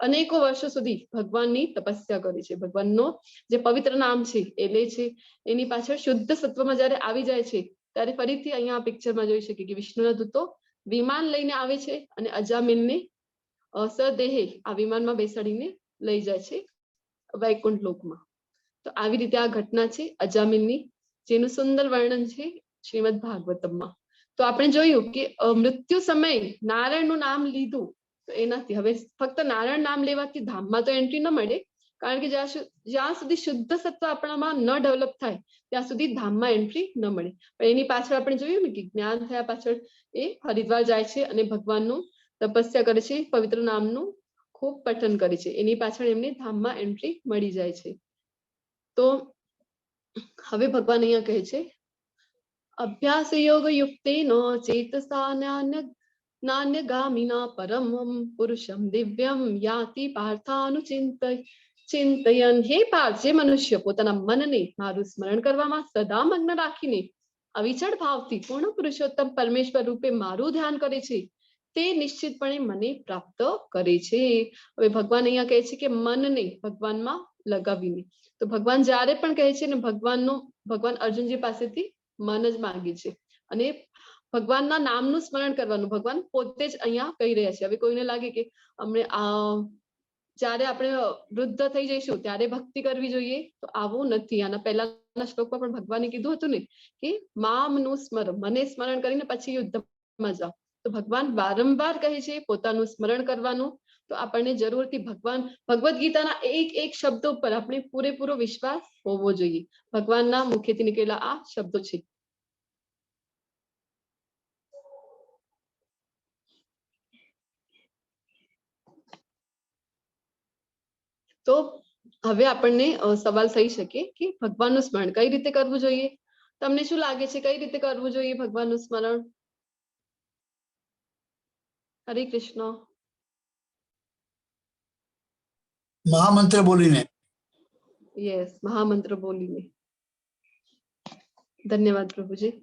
[SPEAKER 1] અનેકો વર્ષો સુધી ભગવાનની તપસ્યા કરે છે, ભગવાનનો જે પવિત્ર નામ છે એ લે છે. એની પાછળ શુદ્ધ સત્વમાં જયારે આવી જાય છે ત્યારે ફરીથી અહીંયા આ પિક્ચરમાં જોઈ શકીએ કે વિષ્ણુના દૂતો વિમાન લઈને આવે છે અને અજામિલને સદેહે આ વિમાનમાં બેસાડીને લઈ જાય છે વૈકુંઠ લોકમાં. તો આવી રીતે આ ઘટના છે અજામિલની, જેનું સુંદર વર્ણન છે શ્રીમદ ભાગવતમમાં. તો આપણે જોયું કે મૃત્યુ સમયે નારાયણનું નામ લીધું તો એનાથી હવે ફક્ત નારાયણ નામ લેવાથી ધામમાં તો એન્ટ્રી ન મળે, કારણ કે જ્યાં સુધી શુદ્ધ સત્વ આપણામાં ન ડેવલપ થાય ત્યાં સુધી ધામમાં એન્ટ્રી ન મળે. પણ એની પાછળ આપણે જોયું ને કે જ્ઞાન થયા પાછળ એ હરિદ્વાર જાય છે અને ભગવાનનું તપસ્યા કરે છે, પવિત્ર નામનું ખૂબ પઠન કરે છે, એની પાછળ એમને ધામમાં એન્ટ્રી મળી જાય છે. તો હવે ભગવાન અહીંયા કહે છે અભ્યાસ યોગ યુક્તેનો ચેતસા નાન્યગામિના પરમં પુરુષમ દિવ્યમ યાતિ પાર્થાનુચિંતયન. હે પાર્થ, જે મનુષ્ય પોતાના મનને મારું સ્મરણ કરવામાં સદા મગ્ન રાખીને અવિચળ ભાવથી પૂર્ણ પુરુષોત્તમ પરમેશ્વર રૂપે મારું ધ્યાન કરે છે તે નિશ્ચિતપણે મને પ્રાપ્ત કરે છે. હવે ભગવાન અહીંયા કહે છે કે મનને ભગવાનમાં લગાવીને. તો ભગવાન જ્યારે પણ કહે છે ને ભગવાન અર્જુનજી પાસેથી મન જ માંગે છે અને ભગવાનના નામનું સ્મરણ કરવાનું ભગવાન પોતે જ અહીંયા કહી રહ્યા છે. હવે કોઈને લાગે કે જ્યારે આપણે વૃદ્ધ થઈ જઈશું ત્યારે ભક્તિ કરવી જોઈએ, તો આવું નથી. આના પહેલાના શ્લોકમાં પણ ભગવાને કીધું હતું ને કે મામનું સ્મર, મને સ્મરણ કરીને પછી યુદ્ધમાં જાઓ. તો ભગવાન વારંવાર કહે છે પોતાનું સ્મરણ કરવાનું. તો આપણને જરૂરથી ભગવદ્ ગીતાના એક શબ્દો પર આપણે પૂરેપૂરો વિશ્વાસ હોવો જોઈએ. ભગવાનના મુખેથી નીકળેલા આ શબ્દો છે. તો હવે આપણને સવાલ થઈ શકે કે ભગવાનનું સ્મરણ કઈ રીતે કરવું જોઈએ? તમને શું લાગે છે કઈ રીતે કરવું જોઈએ ભગવાનનું સ્મરણ? હરે કૃષ્ણ.
[SPEAKER 7] મહામંત્ર બોલીને.
[SPEAKER 1] યસ, મહામંત્ર બોલીને. ધન્યવાદ પ્રભુજી.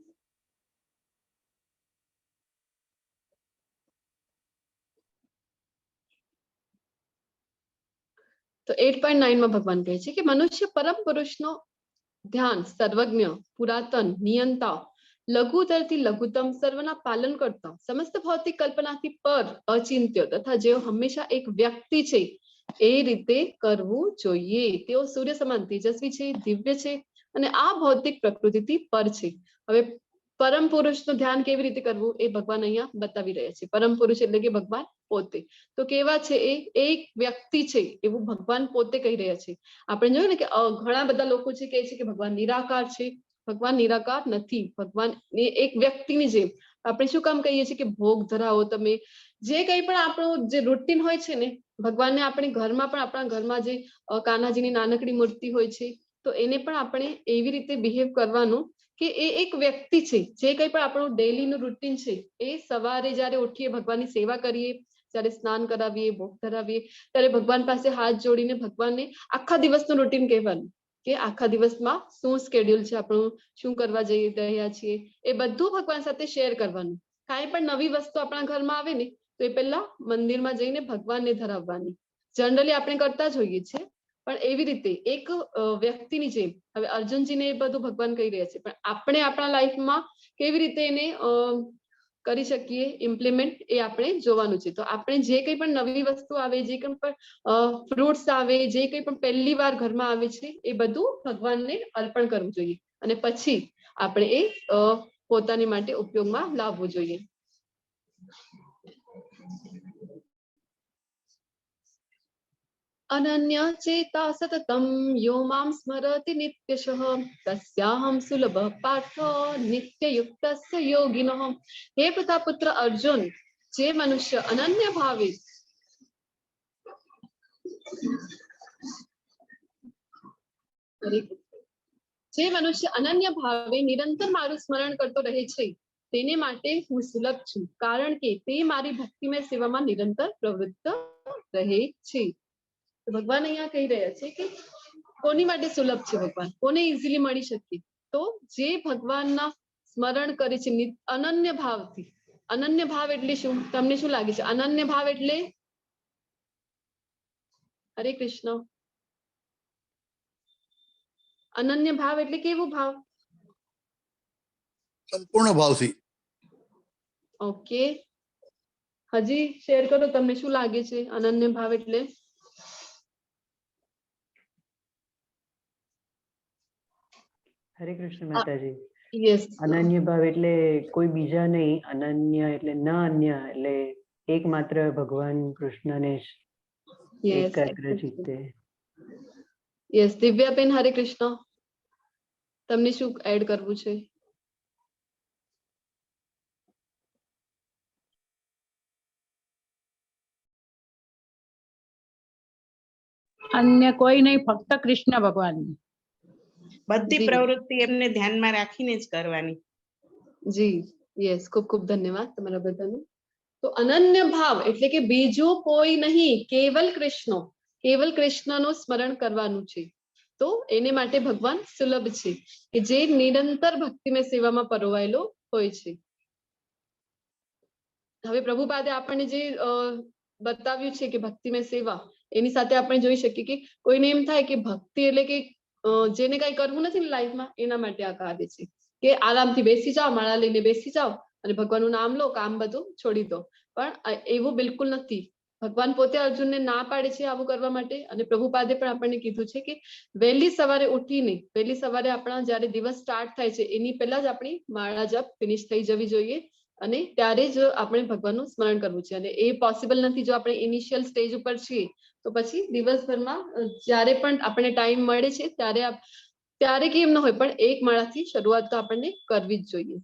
[SPEAKER 1] તો 8.9 માં ભગવાન કહે છે કે મનુષ્ય પરમ પુરુષનો ધ્યાન, સર્વજ્ઞ, પુરાતન, નિયંતા, લઘુતરથી લઘુત્તમ, સર્વના પાલન કરતા, સમસ્ત ભૌતિક કલ્પનાથી પર, અચિંત્ય તથા જેઓ હંમેશા એક વ્યક્તિ છે એ રીતે કરવું જોઈએ. તેઓ સૂર્ય સમાન તેજસ્વી છે, દિવ્ય છે અને આ ભૌતિક પ્રકૃતિથી પર છે. હવે પરમ પુરુષનું ધ્યાન કેવી રીતે કરવું એ ભગવાન અહીંયા બતાવી રહ્યા છે. પરમ પુરુષ એટલે કે ભગવાન પોતે. તો કેવા છે એ એક વ્યક્તિ છે એવું ભગવાન પોતે કહી રહ્યા છે. આપણે જોયું ને કે ઘણા બધા લોકો છે કહે છે કે ભગવાન નિરાકાર છે. ભગવાન નિરાકાર નથી, ભગવાન એક વ્યક્તિની જેમ. આપણે શું કામ કહીએ છીએ કે ભોગ ધરાવો તમે, જે કંઈ પણ આપણું જે રૂટીન હોય છે ને, ભગવાનને આપણે ઘરમાં પણ આપણા ઘરમાં જે કાનાજીની નાનકડી મૂર્તિ હોય છે તો એને પણ આપણે એવી રીતે બિહેવ કરવાનું કે એ એક વ્યક્તિ છે. જે કંઈ પણ આપણું ડેલીનું રૂટીન છે એ સવારે જ્યારે ઉઠીએ ભગવાનની સેવા કરીએ, જ્યારે સ્નાન કરાવીએ, ભોગ ધરાવીએ, ત્યારે ભગવાન પાસે હાથ જોડીને ભગવાનને આખા દિવસનું રૂટીન કહેવાનું કે આખા દિવસમાં શું સ્કેડ્યુલ છે આપણું, શું કરવા જઈ રહ્યા છીએ, એ બધું ભગવાન સાથે શેર કરવાનું. કાંઈ પણ નવી વસ્તુ આપણા ઘરમાં આવે ને તો એ પહેલા મંદિરમાં જઈને ભગવાનને ધરાવવાની. જનરલી આપણે કરતા જ હોઈએ છીએ, પણ એવી રીતે એક વ્યક્તિની જેમ હવે અર્જુનજીને એ બધું ભગવાન કહી રહ્યા છે, પણ આપણે આપણા લાઈફમાં કેવી રીતે એને કરી શકીએ ઇમ્પ્લિમેન્ટ, એ આપણે જોવાનું છે. તો આપણે જે કંઈ પણ નવી વસ્તુ આવે, જે કંઈ પણ ફ્રૂટ્સ આવે, જે કંઈ પણ પહેલી વાર ઘરમાં આવે છે, એ બધું ભગવાનને અર્પણ કરવું જોઈએ અને પછી આપણે એ પોતાની માટે ઉપયોગમાં લાવવું જોઈએ. અનન્ય ચેતા સતતમ યો મામ સ્મરતિ નિત્યશઃ તસ્યાહમ સુલભ પાર્થ નિત્યયુક્તસ્ય યોગિનઃ. હે પ્રતાપુત્ર અર્જુન, જે મનુષ્ય અનન્ય ભાવે નિરંતર મારું સ્મરણ કરતો રહે છે તેને માટે હું સુલભ છું, કારણ કે તે મારી ભક્તિમય સેવામાં નિરંતર પ્રવૃત્ત રહે છે. ભગવાન અહીંયા કહી રહ્યા છે કે કોની માટે સુલભ છે ભગવાન, કોને ઇઝીલી મળી શકે, તો જે ભગવાનના સ્મરણ કરે છે અનન્ય ભાવથી. અનન્ય ભાવ એટલે શું, તમને શું લાગે છે? અનન્ય ભાવ એટલે હરે કૃષ્ણ, અનન્ય ભાવ એટલે કેવો ભાવ?
[SPEAKER 7] સંપૂર્ણ ભાવથી.
[SPEAKER 1] ઓકે, હજી શેર કરો, તમને શું લાગે છે અનન્ય ભાવ એટલે?
[SPEAKER 8] હરે કૃષ્ણ માતાજી.
[SPEAKER 1] યસ,
[SPEAKER 8] અનન્ય ભાવ એટલે કોઈ બીજા નહીં, અનન્ય એટલે ન અન્ય, એટલે એકમાત્ર ભગવાન કૃષ્ણને જ એકાગ્ર ચિત્તે.
[SPEAKER 1] યસ. દિવ્યાબેન, હરે કૃષ્ણ, તમને શું એડ કરવું છે?
[SPEAKER 5] અન્ય કોઈ નહીં, ફક્ત કૃષ્ણ ભગવાન.
[SPEAKER 2] બધી પ્રવૃત્તિ એમને ધ્યાનમાં રાખીને જ કરવાની.
[SPEAKER 1] જી યસ, ખૂબ ખૂબ ધન્યવાદ તમારા બધાનું. તો અનન્ય ભાવ એટલે કે બીજું કોઈ નહીં, કેવલ કૃષ્ણ, કેવલ કૃષ્ણનું સ્મરણ કરવાનું છે. તો એને માટે ભગવાન સુલભ છે કે જે નિરંતર ભક્તિમય સેવામાં પરોવાયેલો હોય છે. હવે પ્રભુપાદે આપણને જે બતાવ્યું છે કે ભક્તિમય સેવા, એની સાથે આપણે જોઈ શકીએ કે કોઈને એમ થાય કે ભક્તિ એટલે કે જેને કઈ કરવું નથી ને લાઈફમાં, એના માટે આ કાર્ય છે કે આરામથી બેસી જાઓ, માળા લઈને બેસી જાઓ અને ભગવાનનું નામ લો, કામ બધું છોડી દો. પણ એવું બિલકુલ નથી. ભગવાન પોતે અર્જુનને ના પાડે છે આવું કરવા માટે, અને પ્રભુપાદે પણ આપણને કીધું છે કે વહેલી સવારે ઉઠીને, વહેલી સવારે આપણા જયારે દિવસ સ્ટાર્ટ થાય છે એની પહેલા જ આપણી માળા જપ ફિનિશ થઈ જવી જોઈએ, અને ત્યારે જ આપણે ભગવાનનું સ્મરણ કરવું છે. અને એ પોસિબલ નથી જો આપણે ઇનિશિયલ સ્ટેજ ઉપર છીએ, તો પછી દિવસભરમાં જ્યારે પણ આપણને ટાઈમ મળે છે ત્યારે કેમ ન હોય પણ એક માળાથી શરૂઆત તો આપણને કરવી જ જોઈએ.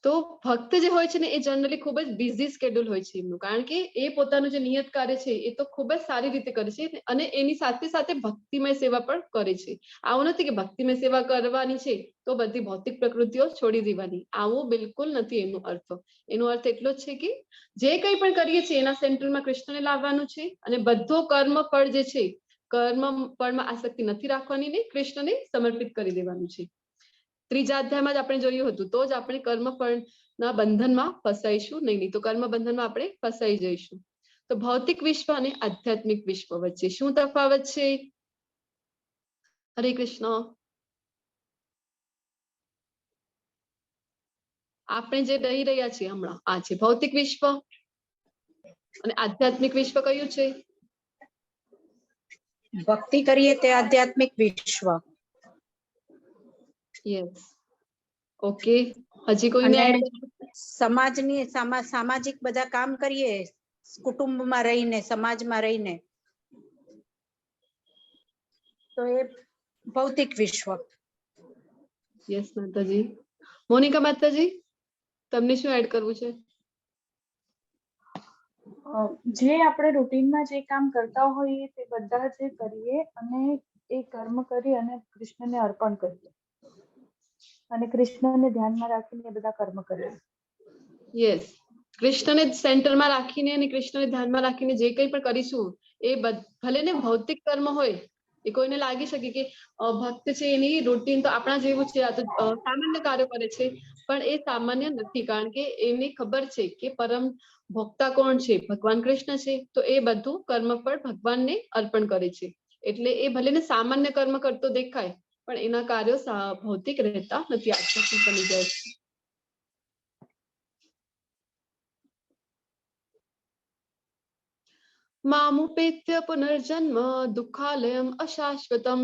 [SPEAKER 1] તો ભક્ત જે હોય છે ને એ જનરલી ખૂબ જ બિઝી સ્કેડ્યુલ હોય છે એમનું, કારણ કે એ પોતાનું જે નિયત કાર્ય છે એ તો ખૂબ જ સારી રીતે કરે છે અને એની સાથે સાથે ભક્તિમય સેવા પણ કરે છે. આવું નથી કે ભક્તિમય સેવા કરવાની છે તો બધી ભૌતિક પ્રકૃતિઓ છોડી દેવાની, આવું બિલકુલ નથી એનો અર્થ. એનો અર્થ એટલો જ છે કે જે કંઈ પણ કરીએ છીએ એના સેન્ટરમાં કૃષ્ણને લાવવાનું છે, અને બધો કર્મ ફળ જે છે, કર્મ ફળમાં આસક્તિ નથી રાખવાની ને કૃષ્ણને સમર્પિત કરી દેવાનું છે. ત્રીજા અધ્યાયમાં જ આપણે જોયું હતું, તો જ આપણે કર્મફળના બંધનમાં ફસાઈશું નહીં, તો કર્મ બંધનમાં આપણે ફસાઈ જઈશું. તો ભૌતિક વિશ્વ અને આધ્યાત્મિક વિશ્વ વચ્ચે શું તફાવત છે? હરે કૃષ્ણ. આપણે જે રહી રહ્યા છીએ હમણાં, આ છે ભૌતિક વિશ્વ, અને આધ્યાત્મિક વિશ્વ કયું છે?
[SPEAKER 2] ભક્તિ કરીએ તે આધ્યાત્મિક વિશ્વ.
[SPEAKER 1] યસ. ઓકે, હજી કોઈને
[SPEAKER 2] સમાજની સામાજિક બધા કામ કરીએ, કુટુંબમાં રહીને, સમાજમાં રહીને, તો એ ભૌતિક વિશ્વ.
[SPEAKER 1] યસ માતાજી. મોનિકા માતાજી, તમને શું એડ કરવું છે?
[SPEAKER 9] જે આપણે રૂટીનમાં જે કામ કરતા હોઈએ તે બધા જે કરીએ અને એ કર્મ કરી અને કૃષ્ણને અર્પણ કરીએ અને કૃષ્ણને ધ્યાનમાં રાખીને બધા કર્મ કરીએ.
[SPEAKER 1] યસ, કૃષ્ણને સેન્ટરમાં રાખીને અને કૃષ્ણને ધ્યાનમાં રાખીને જે કંઈ પણ કરીશું એ ભલે ને ભૌતિક કર્મ હોય, એ કોઈને લાગી શકે કે ભક્ત છે એની રૂટીન તો આપણા જેવું છે, આ તો સામાન્ય કાર્ય કરે છે, પણ એ સામાન્ય નથી, કારણ કે એને ખબર છે કે પરમ ભોક્તા કોણ છે, ભગવાન કૃષ્ણ છે. તો એ બધું કર્મફળ ભગવાનને અર્પણ કરે છે. એટલે એ ભલે ને સામાન્ય કર્મ કરતો દેખાય, પણ એના કાર્યો ભૌતિક રહેતા નથી, આધ્યાત્મિક બની જાય છે. મામુપેત્ય પુનર્જન્મ દુઃખાલયમ અશાશ્વતમ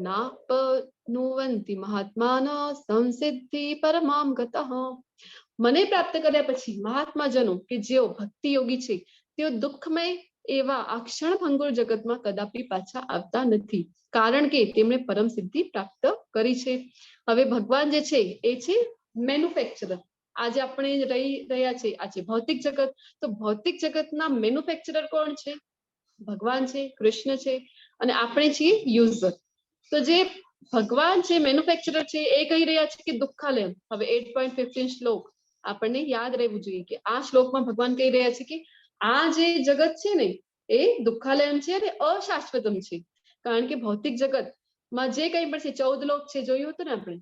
[SPEAKER 1] નાપનુવંતિ મહાત્માન સંસિદ્ધિ પરમામ ગતઃ. મને પ્રાપ્ત કર્યા પછી મહાત્માજનો કે જેઓ ભક્તિ યોગી છે, તેઓ દુઃખમય એવા આ ક્ષણભંગુર જગતમાં કદાપી પાછા આવતા નથી, કારણ કે તેમણે પરમ સિદ્ધિ પ્રાપ્ત કરી છે. હવે ભગવાન જે છે એ છે મેન્યુફેક્ચરર. આજે આપણે રહી રહ્યા છે આ છે ભૌતિક જગત. તો ભૌતિક જગતના મેન્યુફેક્ચરર કોણ છે? ભગવાન છે, કૃષ્ણ છે, અને આપણે છીએ યુઝર. તો જે ભગવાન છે મેન્યુફેક્ચરર છે એ કહી રહ્યા છે કે દુઃખાલય. હવે 8.15 શ્લોક આપણને યાદ રહેવું જોઈએ કે આ શ્લોકમાં ભગવાન કહી રહ્યા છે કે આ જે જગત છે ને એ દુઃખાલયમ છે અને અશાશ્વતમ છે, કારણ કે ભૌતિક જગતમાં જે કંઈ પણ છે 14 લોક છે, જોયું હતું ને આપણે.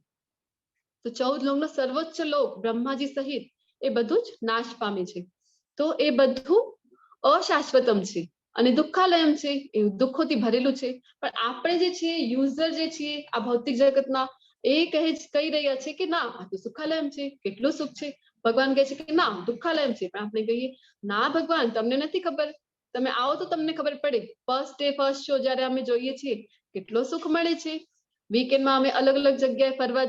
[SPEAKER 1] તો 14 લોકનો સર્વોચ્ચ લોક બ્રહ્માજી સહિત એ બધું જ નાશ પામે છે. તો એ બધું અશાશ્વતમ છે અને દુઃખાલયમ છે, એ દુઃખોથી ભરેલું છે. પણ આપણે જે છીએ યુઝર જે છીએ આ ભૌતિક જગતના, એ કહી રહ્યા છે કે ના આ તો સુખાલયમ છે, કેટલું સુખ છે. ભગવાન કહે છે કે ના દુઃખાલયમ છે, પણ આપણે કહીએ ના ભગવાન તમને નથી ખબર, તમે આવો તો તમને ખબર પડે. ફર્સ્ટ ડે ફર્સ્ટ શો જયારે અમે જોઈએ છીએ કેટલો સુખ મળે છે. વીકેન્ડમાં અમે અલગ અલગ જગ્યાએ ફરવા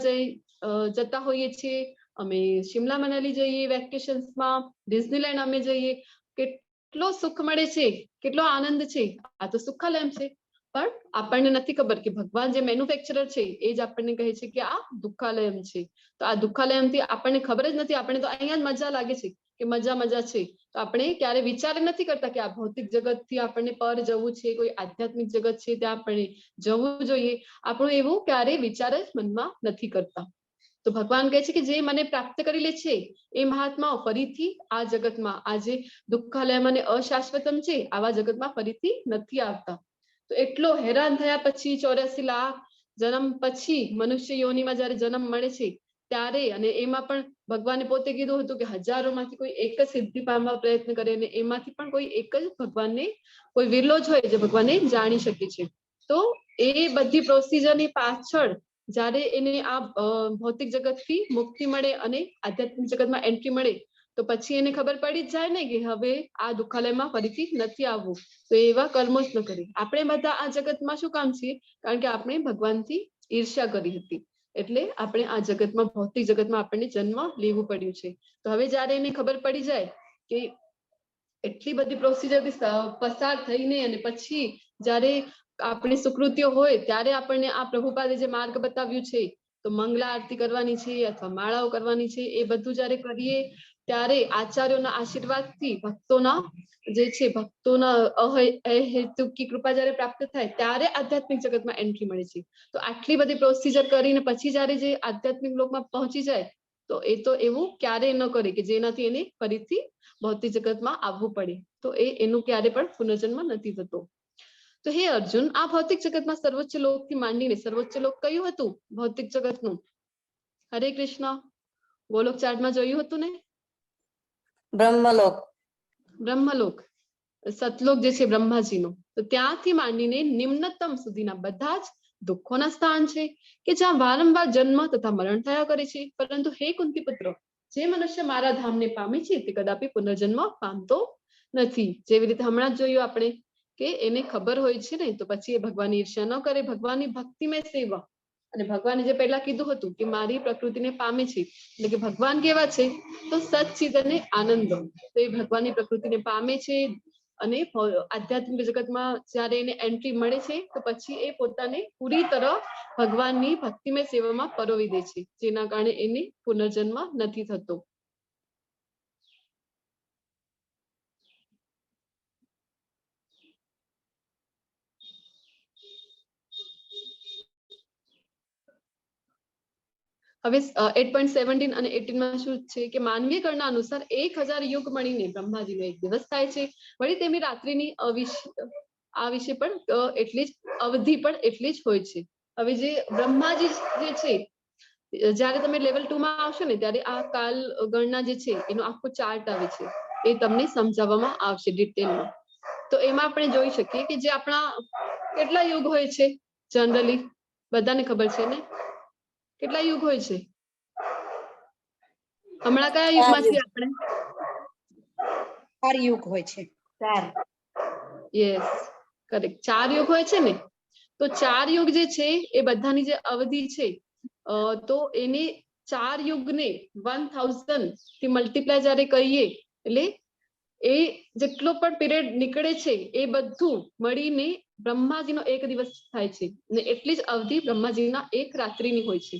[SPEAKER 1] જતા હોઈએ છીએ. અમે શિમલા મનાલી જઈએ વેકેશન્સમાં, ડિઝનીલેન્ડ અમે જઈએ, કેટલો સુખ મળે છે, કેટલો આનંદ છે. આ તો સુખાલયમ છે. પણ આપણને નથી ખબર કે ભગવાન જે મેન્યુફેક્ચરર છે એ જ આપણને કહે છે કે આ દુઃખાલયમ છે. તો આ દુઃખાલયમથી આપણને ખબર જ નથી, આપણને તો અહીંયા જ મજા લાગે છે કે મજા છે. તો આપણે ક્યારે વિચાર નથી કરતા કે આ ભૌતિક જગતથી આપણને પર જવું છે, કોઈ આધ્યાત્મિક જગત છે ત્યાં આપણે જવું જોઈએ. આપણું એવું ક્યારે વિચાર જ મનમાં નથી કરતા. તો ભગવાન કહે છે કે જે મને પ્રાપ્ત કરી લે છે એ મહાત્માઓ ફરીથી આ જગતમાં, આ જે દુઃખાલયમ અને અશાશ્વતમ છે આવા જગતમાં ફરીથી નથી આવતા. તો એટલો હેરાન થયા પછી 84 લાખ જન્મ પછી મનુષ્ય યોનિમાં જયારે જન્મ મળે છે ત્યારે, અને એમાં પણ ભગવાને પોતે કીધું હતું કે હજારોમાંથી કોઈ એક જ સિદ્ધિ પામવા પ્રયત્ન કરે, અને એમાંથી પણ કોઈ એક જ ભગવાનને, કોઈ વિરલો જ હોય જે ભગવાનને જાણી શકે છે. તો એ બધી પ્રોસિજરની પાછળ જ્યારે એને આ ભૌતિક જગતથી મુક્તિ મળે અને આધ્યાત્મિક જગતમાં એન્ટ્રી મળે, તો પછી એને ખબર પડી જ જાય ને કે હવે આ દુઃખાલયમાં ફરીથી નથી આવવું. તો એવા કર્મો જ ન કરે. આપણે બધા આ જગતમાં શું કામ છીએ? કારણ કે આપણે ભગવાનથી ઈર્ષ્યા કરી હતી, એટલે આપણે આ જગતમાં ભૌતિક જગતમાં આપણને જન્મ લેવું પડ્યું છે. તો હવે જયારે એને ખબર પડી જાય કે એટલી બધી પ્રોસિજરથી પસાર થઈને અને પછી જયારે આપણી સુકૃતિઓ હોય ત્યારે આપણને આ પ્રભુપાદે જે માર્ગ બતાવ્યું છે, તો મંગલા આરતી કરવાની છે અથવા માળાઓ કરવાની છે, એ બધું જયારે કરીએ ત્યારે આચાર્યોના આશીર્વાદથી ભક્તોના જે છે ભક્તોના અહેતુકી કૃપા જયારે પ્રાપ્ત થાય ત્યારે આધ્યાત્મિક જગતમાં એન્ટ્રી મળે છે. તો આટલી બધી પ્રોસિજર કરીને પછી જયારે જે આધ્યાત્મિક લોકમાં પહોંચી જાય તો એ તો એવું ક્યારેય ન કરે કે જેનાથી એને ફરીથી ભૌતિક જગતમાં આવવું પડે. તો એનું ક્યારે પણ પુનર્જન્મ નથી થતો. તો હે અર્જુન, આ ભૌતિક જગતમાં સર્વોચ્ચ લોકથી માંડીને સર્વોચ્ચ લોક કયું હતું ભૌતિક જગતનું? હરે કૃષ્ણ, ગોલોક ચાર્ટમાં જોયું હતું ને?
[SPEAKER 6] બ્રહ્મલોક.
[SPEAKER 1] બ્રહ્મલોક, સતલોક જે છે બ્રહ્માજીનો. તો ત્યાંથી માંડીને નિમ્નતમ સુધીના બધા જ દુઃખોના સ્થાન છે કે જ્યાં વારંવાર જન્મ તથા મરણ થયા કરે છે. પરંતુ હે કુંતી પુત્ર, જે મનુષ્ય મારા ધામને પામે છે તે કદાપી પુનર્જન્મ પામતો નથી. જેવી રીતે હમણાં જ જોયું આપણે કે એને ખબર હોય છે ને, તો પછી એ ભગવાનની ઈર્ષ્યા ન કરે, ભગવાનની ભક્તિમય સેવા. અને ભગવાને જે પહેલા કીધું હતું કે મારી પ્રકૃતિને પામે છે, એટલે કે ભગવાન કેવા છે? તો સચ્ચિદ અને આનંદ. તો એ ભગવાનની પ્રકૃતિને પામે છે અને આધ્યાત્મિક જગતમાં જયારે એને એન્ટ્રી મળે છે તો પછી એ પોતાને પૂરી તરફ ભગવાનની ભક્તિમય સેવામાં પરોવી દે છે, જેના કારણે એને પુનર્જન્મ નથી થતો. હવે 8.17 અને 18 માં શું છે કે માનવીય ગણના અનુસાર 1000 યુગ મળીને બ્રહ્માજીનો એક દિવસ થાય છે. વળી તેમની રાત્રિની આ વિશે પણ એટલી જ અવધિ પણ એટલી જ હોય છે. હવે જે બ્રહ્માજી જે છે, જ્યારે તમે લેવલ 2 માં આવશો ને ત્યારે આ કાલ ગણના જે છે એનો આખો ચાર્ટ આવે છે, એ તમને સમજાવવામાં આવશે ડિટેલમાં. તો એમાં આપણે જોઈ શકીએ કે જે આપણા કેટલા યુગ હોય છે જનરલી, બધાને ખબર છે ને કેટલા યુગ હોય છે? હમણાં કયા યુગમાં છીએ આપણે?
[SPEAKER 10] 4 યુગ હોય છે.
[SPEAKER 2] 4
[SPEAKER 1] યસ, કરેક્ટ, 4 યુગ હોય છે ને. તો 4 યુગ જે છે એ બધાની જે અવધિ છે, તો એની 4 યુગને 1000 થી મલ્ટીપ્લાય જ્યારે કરીએ એટલે એ જેટલો પણ પીરિયડ નીકળે છે એ બધું મળીને બ્રહ્માજીનો એક દિવસ થાય છે, અને એટલી જ અવધિ બ્રહ્માજીના એક રાત્રિની હોય છે.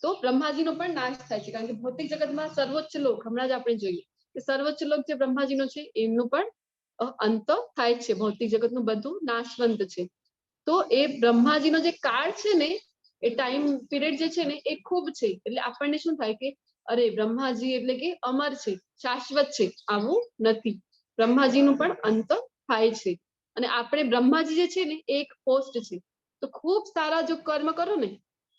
[SPEAKER 1] તો બ્રહ્માજીનો પણ નાશ થાય છે, કારણ કે ભૌતિક જગતમાં સર્વોચ્ચ લોક, હમણાં જ આપણે જોઈએ કે સર્વોચ્ચ લોક જે બ્રહ્માજીનો છે એમનું પણ અંત થાય છે. ભૌતિક જગતનું બધું નાશવંત છે. તો એ બ્રહ્માજીનો જે કાળ છે ને, એ ટાઈમ પીરિયડ જે છે ને એ ખૂબ છે. એટલે આપણને શું થાય કે અરે બ્રહ્માજી એટલે કે અમર છે, શાશ્વત છે. આવું નથી, બ્રહ્માજીનું પણ અંત થાય છે. અને આપણે બ્રહ્માજી જે છે ને એ એક પોસ્ટ છે. તો ખૂબ સારા જો કર્મ કરો ને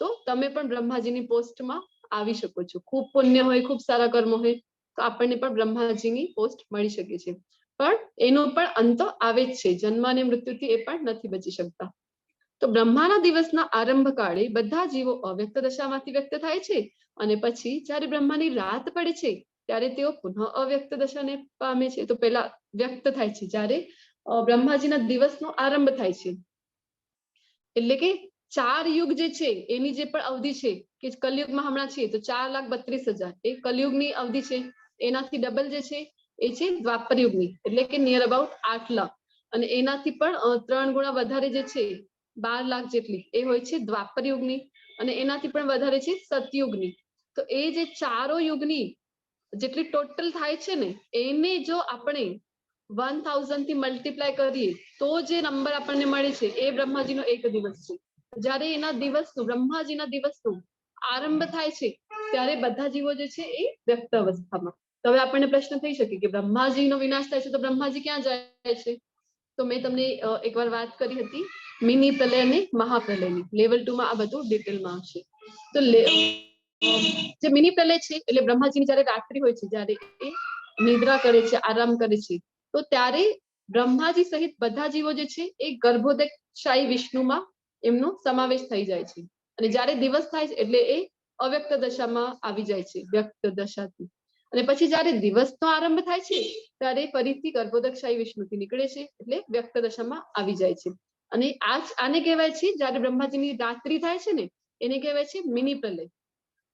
[SPEAKER 1] તો તમે પણ બ્રહ્માજીની પોસ્ટમાં આવી શકો છો. ખૂબ પુણ્ય હોય, ખૂબ સારા કર્મ હોય તો આપણને પણ બ્રહ્માજીની પોસ્ટ મળી શકે છે. પણ એનો પણ અંત આવે જ છે, જન્મ અને મૃત્યુથી એ પણ નથી બચી શકતા. તો બ્રહ્માના દિવસના આરંભ કાળે બધા જીવો અવ્યક્ત દશામાંથી વ્યક્ત થાય છે, અને પછી જ્યારે બ્રહ્માની રાત પડે છે ત્યારે તેઓ પુનઃ અવ્યક્ત દશાને પામે છે. તો પેલા વ્યક્ત થાય છે જ્યારે બ્રહ્માજીના દિવસનો આરંભ થાય છે. એટલે કે 4 યુગ જે છે એની જે પણ અવધિ છે, કે કલયુગમાં હમણાં છીએ તો 4,32,000 એ કલયુગની અવધિ છે. એનાથી ડબલ જે છે એ છે દ્વાપર યુગની, એટલે કે નિયર અબાઉટ 8 લાખ. અને એનાથી પણ 3 ગુણા વધારે જે છે 12 લાખ જેટલી એ હોય છે દ્વાપર યુગની, અને એનાથી પણ વધારે છે સતયુગની. તો એ જે 4 યુગની જેટલી ટોટલ થાય છે ને, એને જો આપણે 1000 થી મલ્ટીપ્લાય કરીએ તો જે નંબર આપણને મળે છે એ બ્રહ્માજીનો એક દિવસ છે. જ્યારે એના દિવસનું, બ્રહ્માજીના દિવસનું આરંભ થાય છે ત્યારે બધા જીવો જે છે એ વ્યક્ત અવસ્થામાં. તો હવે આપણને પ્રશ્ન થઈ શકે કે બ્રહ્માજીનો વિનાશ થાય છે તો બ્રહ્માજી ક્યાં જાય છે? તો મેં તમને એકવાર વાત કરી હતી મિની પ્રલય અને મહાપ્રલયની. લેવલ 2 માં આ બધું ડિટેલમાં આવશે. તો જે મિની પ્રલય છે એટલે બ્રહ્માજીની જ્યારે રાત્રિ હોય છે, જ્યારે એ નિદ્રા કરે છે, આરામ કરે છે, તો ત્યારે બ્રહ્માજી સહિત બધા જીવો જે છે એ ગર્ભોદકશાહી વિષ્ણુમાં એમનો સમાવેશ થઈ જાય છે. અને જ્યારે દિવસ થાય છે એટલે એ અવ્યક્ત દશામાં આવી જાય છે, વ્યક્ત દશાથી. અને પછી જ્યારે દિવસનો આરંભ થાય છે ત્યારે ફરીથી ગર્ભોદકશાહી વિષ્ણુથી નીકળે છે, એટલે વ્યક્ત દશામાં આવી જાય છે. અને આને કહેવાય છે, જ્યારે બ્રહ્માજીની રાત્રિ થાય છે ને એને કહેવાય છે મિની પ્રલય.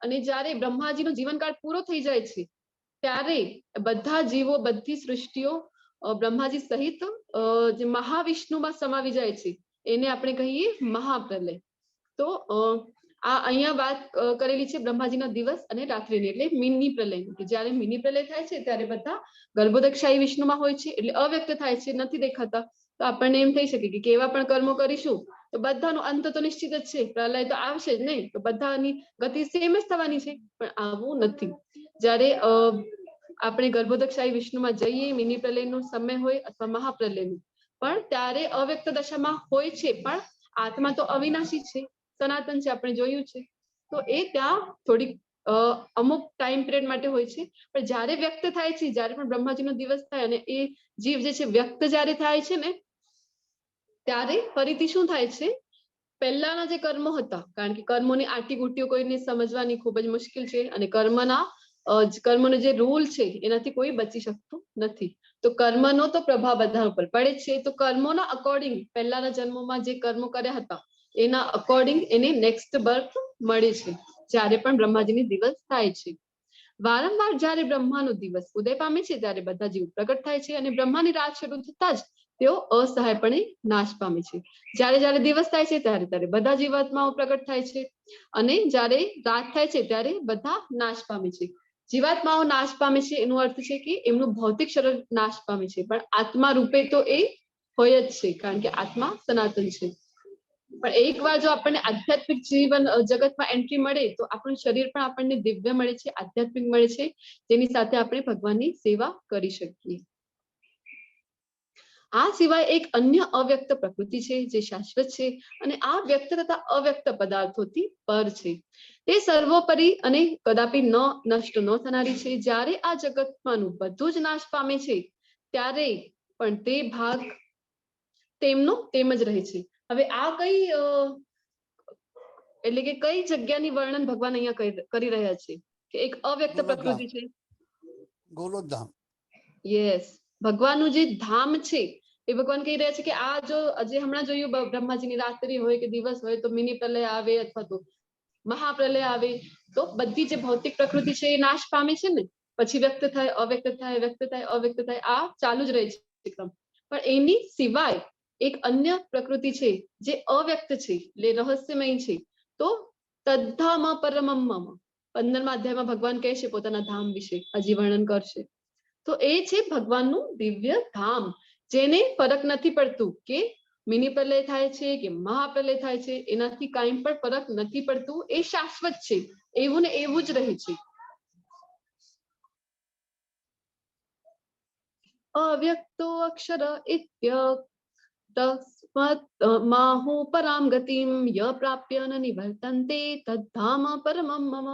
[SPEAKER 1] અને જ્યારે બ્રહ્માજીનો જીવનકાળ પૂરો થઈ જાય છે ત્યારે બધા જીવો, બધી સૃષ્ટિઓ બ્રહ્માજી સહિત જે મહાવિષ્ણુમાં સમાવી જાય છે, એને આપણે કહીએ મહાપ્રલય. તો આ અહીંયા વાત કરેલી છે બ્રહ્માજીના દિવસ અને રાત્રિની, એટલે મિની પ્રલય. કે જ્યારે મિની પ્રલય થાય છે ત્યારે બધા ગર્ભોદકશાહી વિષ્ણુમાં હોય છે, એટલે અવ્યક્ત થાય છે, નથી દેખાતા. તો આપણને એમ થઈ શકે કે કેવા પણ કર્મો કરીશું તો બધાનો અંત તો નિશ્ચિત જ છે, પ્રલય તો આવશે જ નહીં, તો બધાની ગતિ સેમ જ થવાની છે. પણ આવું નથી. જ્યારે આપણે ગર્ભોદકશાહી વિષ્ણુમાં જઈએ, મિની પ્રલયનો સમય હોય અથવા મહાપ્રલયનું, પણ ત્યારે અવ્યક્ત દશામાં હોય છે, પણ આત્મા તો અવિનાશી છે, સનાતન છે, આપણે જોયું છે. તો એ ત્યાં થોડીક અમુક ટાઈમ પિરિયડ માટે હોય છે. પણ જ્યારે વ્યક્ત થાય છે, જ્યારે પણ બ્રહ્માજીનો દિવસ થાય અને એ જીવ જે છે વ્યક્ત જ્યારે થાય છે ને, ત્યારે ફરીથી શું થાય છે, પહેલાના જે કર્મો હતા, કારણ કે કર્મોની આટીગુટીઓ કોઈને સમજવાની ખૂબ જ મુશ્કેલ છે, અને કર્મનો જે રૂલ છે એનાથી કોઈ બચી શકતું નથી. તો કર્મનો તો પ્રભાવ બધા ઉપર પડે જ છે. તો કર્મોના અકોર્ડિંગ પહેલાના જન્મોમાં જે કર્મો કર્યા હતા એના અકોર્ડિંગ એને નેક્સ્ટ બર્થ મળે છે જ્યારે પણ બ્રહ્માજીની દિવસ થાય છે. વારંવાર જ્યારે બ્રહ્માનો દિવસ ઉદય પામે છે ત્યારે બધા જીવ પ્રગટ થાય છે, અને બ્રહ્માની રાત શરૂ થતા જ તેઓ અસહાયપણે નાશ પામે છે. જ્યારે જ્યારે દિવસ થાય છે ત્યારે ત્યારે બધા જીવાત્માઓ પ્રગટ થાય છે, અને જ્યારે રાત થાય છે ત્યારે બધા નાશ પામે છે. જીવાત્માઓ નાશ પામે છે એનો અર્થ છે કે એમનું ભૌતિક શરીર નાશ પામે છે, પણ આત્મા રૂપે તો એ હોય જ છે, કારણ કે આત્મા સનાતન છે. પણ એકવાર જો આપણને આધ્યાત્મિક જીવન જગતમાં એન્ટ્રી મળે તો આપણું શરીર પણ આપણને દિવ્ય મળે છે, આધ્યાત્મિક મળે છે, જેની સાથે આપણે ભગવાનની સેવા કરી શકીએ. આ સિવાય એક અન્ય અવ્યક્ત પ્રકૃતિ છે જે શાશ્વત છે અને આ વ્યક્ત તથા અવ્યક્ત પદાર્થોથી પર છે. તે સર્વોપરી અને કદાપી નષ્ટ ન થનારી છે. જ્યારે આ જગતમાંનું બધું જ નાશ પામે છે ત્યારે પણ તે ભાગ તેમનો તેમ જ રહે છે. હવે આ કઈ એટલે કે કઈ જગ્યાની વર્ણન ભગવાન અહીંયા કરી રહ્યા છે કે એક અવ્યક્ત પ્રકૃતિ છે.
[SPEAKER 7] ગોલોકધામ.
[SPEAKER 1] યસ, ભગવાનનું જે ધામ છે એ ભગવાન કહી રહ્યા છે કે આ જો જે હમણાં જોયું બ્રહ્માજીની રાત્રિ હોય કે દિવસ હોય તો મિની પ્રલય આવે અથવા તો મહાપ્રલય આવે તો બધી જે ભૌતિક પ્રકૃતિ છે એ નાશ પામે છે ને, પછી વ્યક્ત થાય, અવ્યક્ત થાય, વ્યક્ત થાય, અવ્યક્ત થાય, આ ચાલુ જ રહે છે ક્રમ. પણ એની સિવાય એક અન્ય પ્રકૃતિ છે જે અવ્યક્ત છે એટલે રહસ્યમય છે. તો તદ્ધામ પરમમ મમ 15મા અધ્યાયમાં ભગવાન કહેશે પોતાના ધામ વિશે, હજી વર્ણન કરશે. તો એ છે ભગવાનનું દિવ્ય ધામ, જેને ફરક નથી પડતું કે મિની પ્રલય થાય છે કે મહાપ્રલય થાય છે, એનાથી કાંઈ પણ ફરક નથી પડતું. એ શાશ્વત છે, એવું ને એવું જ રહે છે. અવ્યક્તો અક્ષર માહુ પરામ ગતિમ ય પ્રાપ્ય ન નિવર્તન્તે તદ્ધામ પરમમ મમ.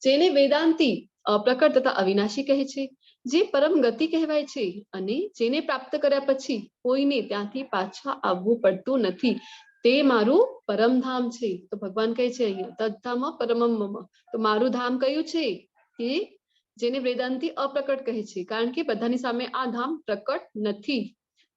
[SPEAKER 1] જેને વેદાંતી અપ્રકટ તથા અવિનાશી કહે છે, જે પરમ ગતિ કહેવાય છે અને જેને પ્રાપ્ત કર્યા પછી કોઈને ત્યાંથી પાછા આવવું પડતું નથી, તે મારું પરમધામ છે. તો ભગવાન કહે છે અહીંયા તદ્ધામ પરમમ મમ. તો મારું ધામ કયું છે કે જેને વેદાંતી અપ્રકટ કહે છે, કારણ કે બધાની સામે આ ધામ પ્રકટ નથી.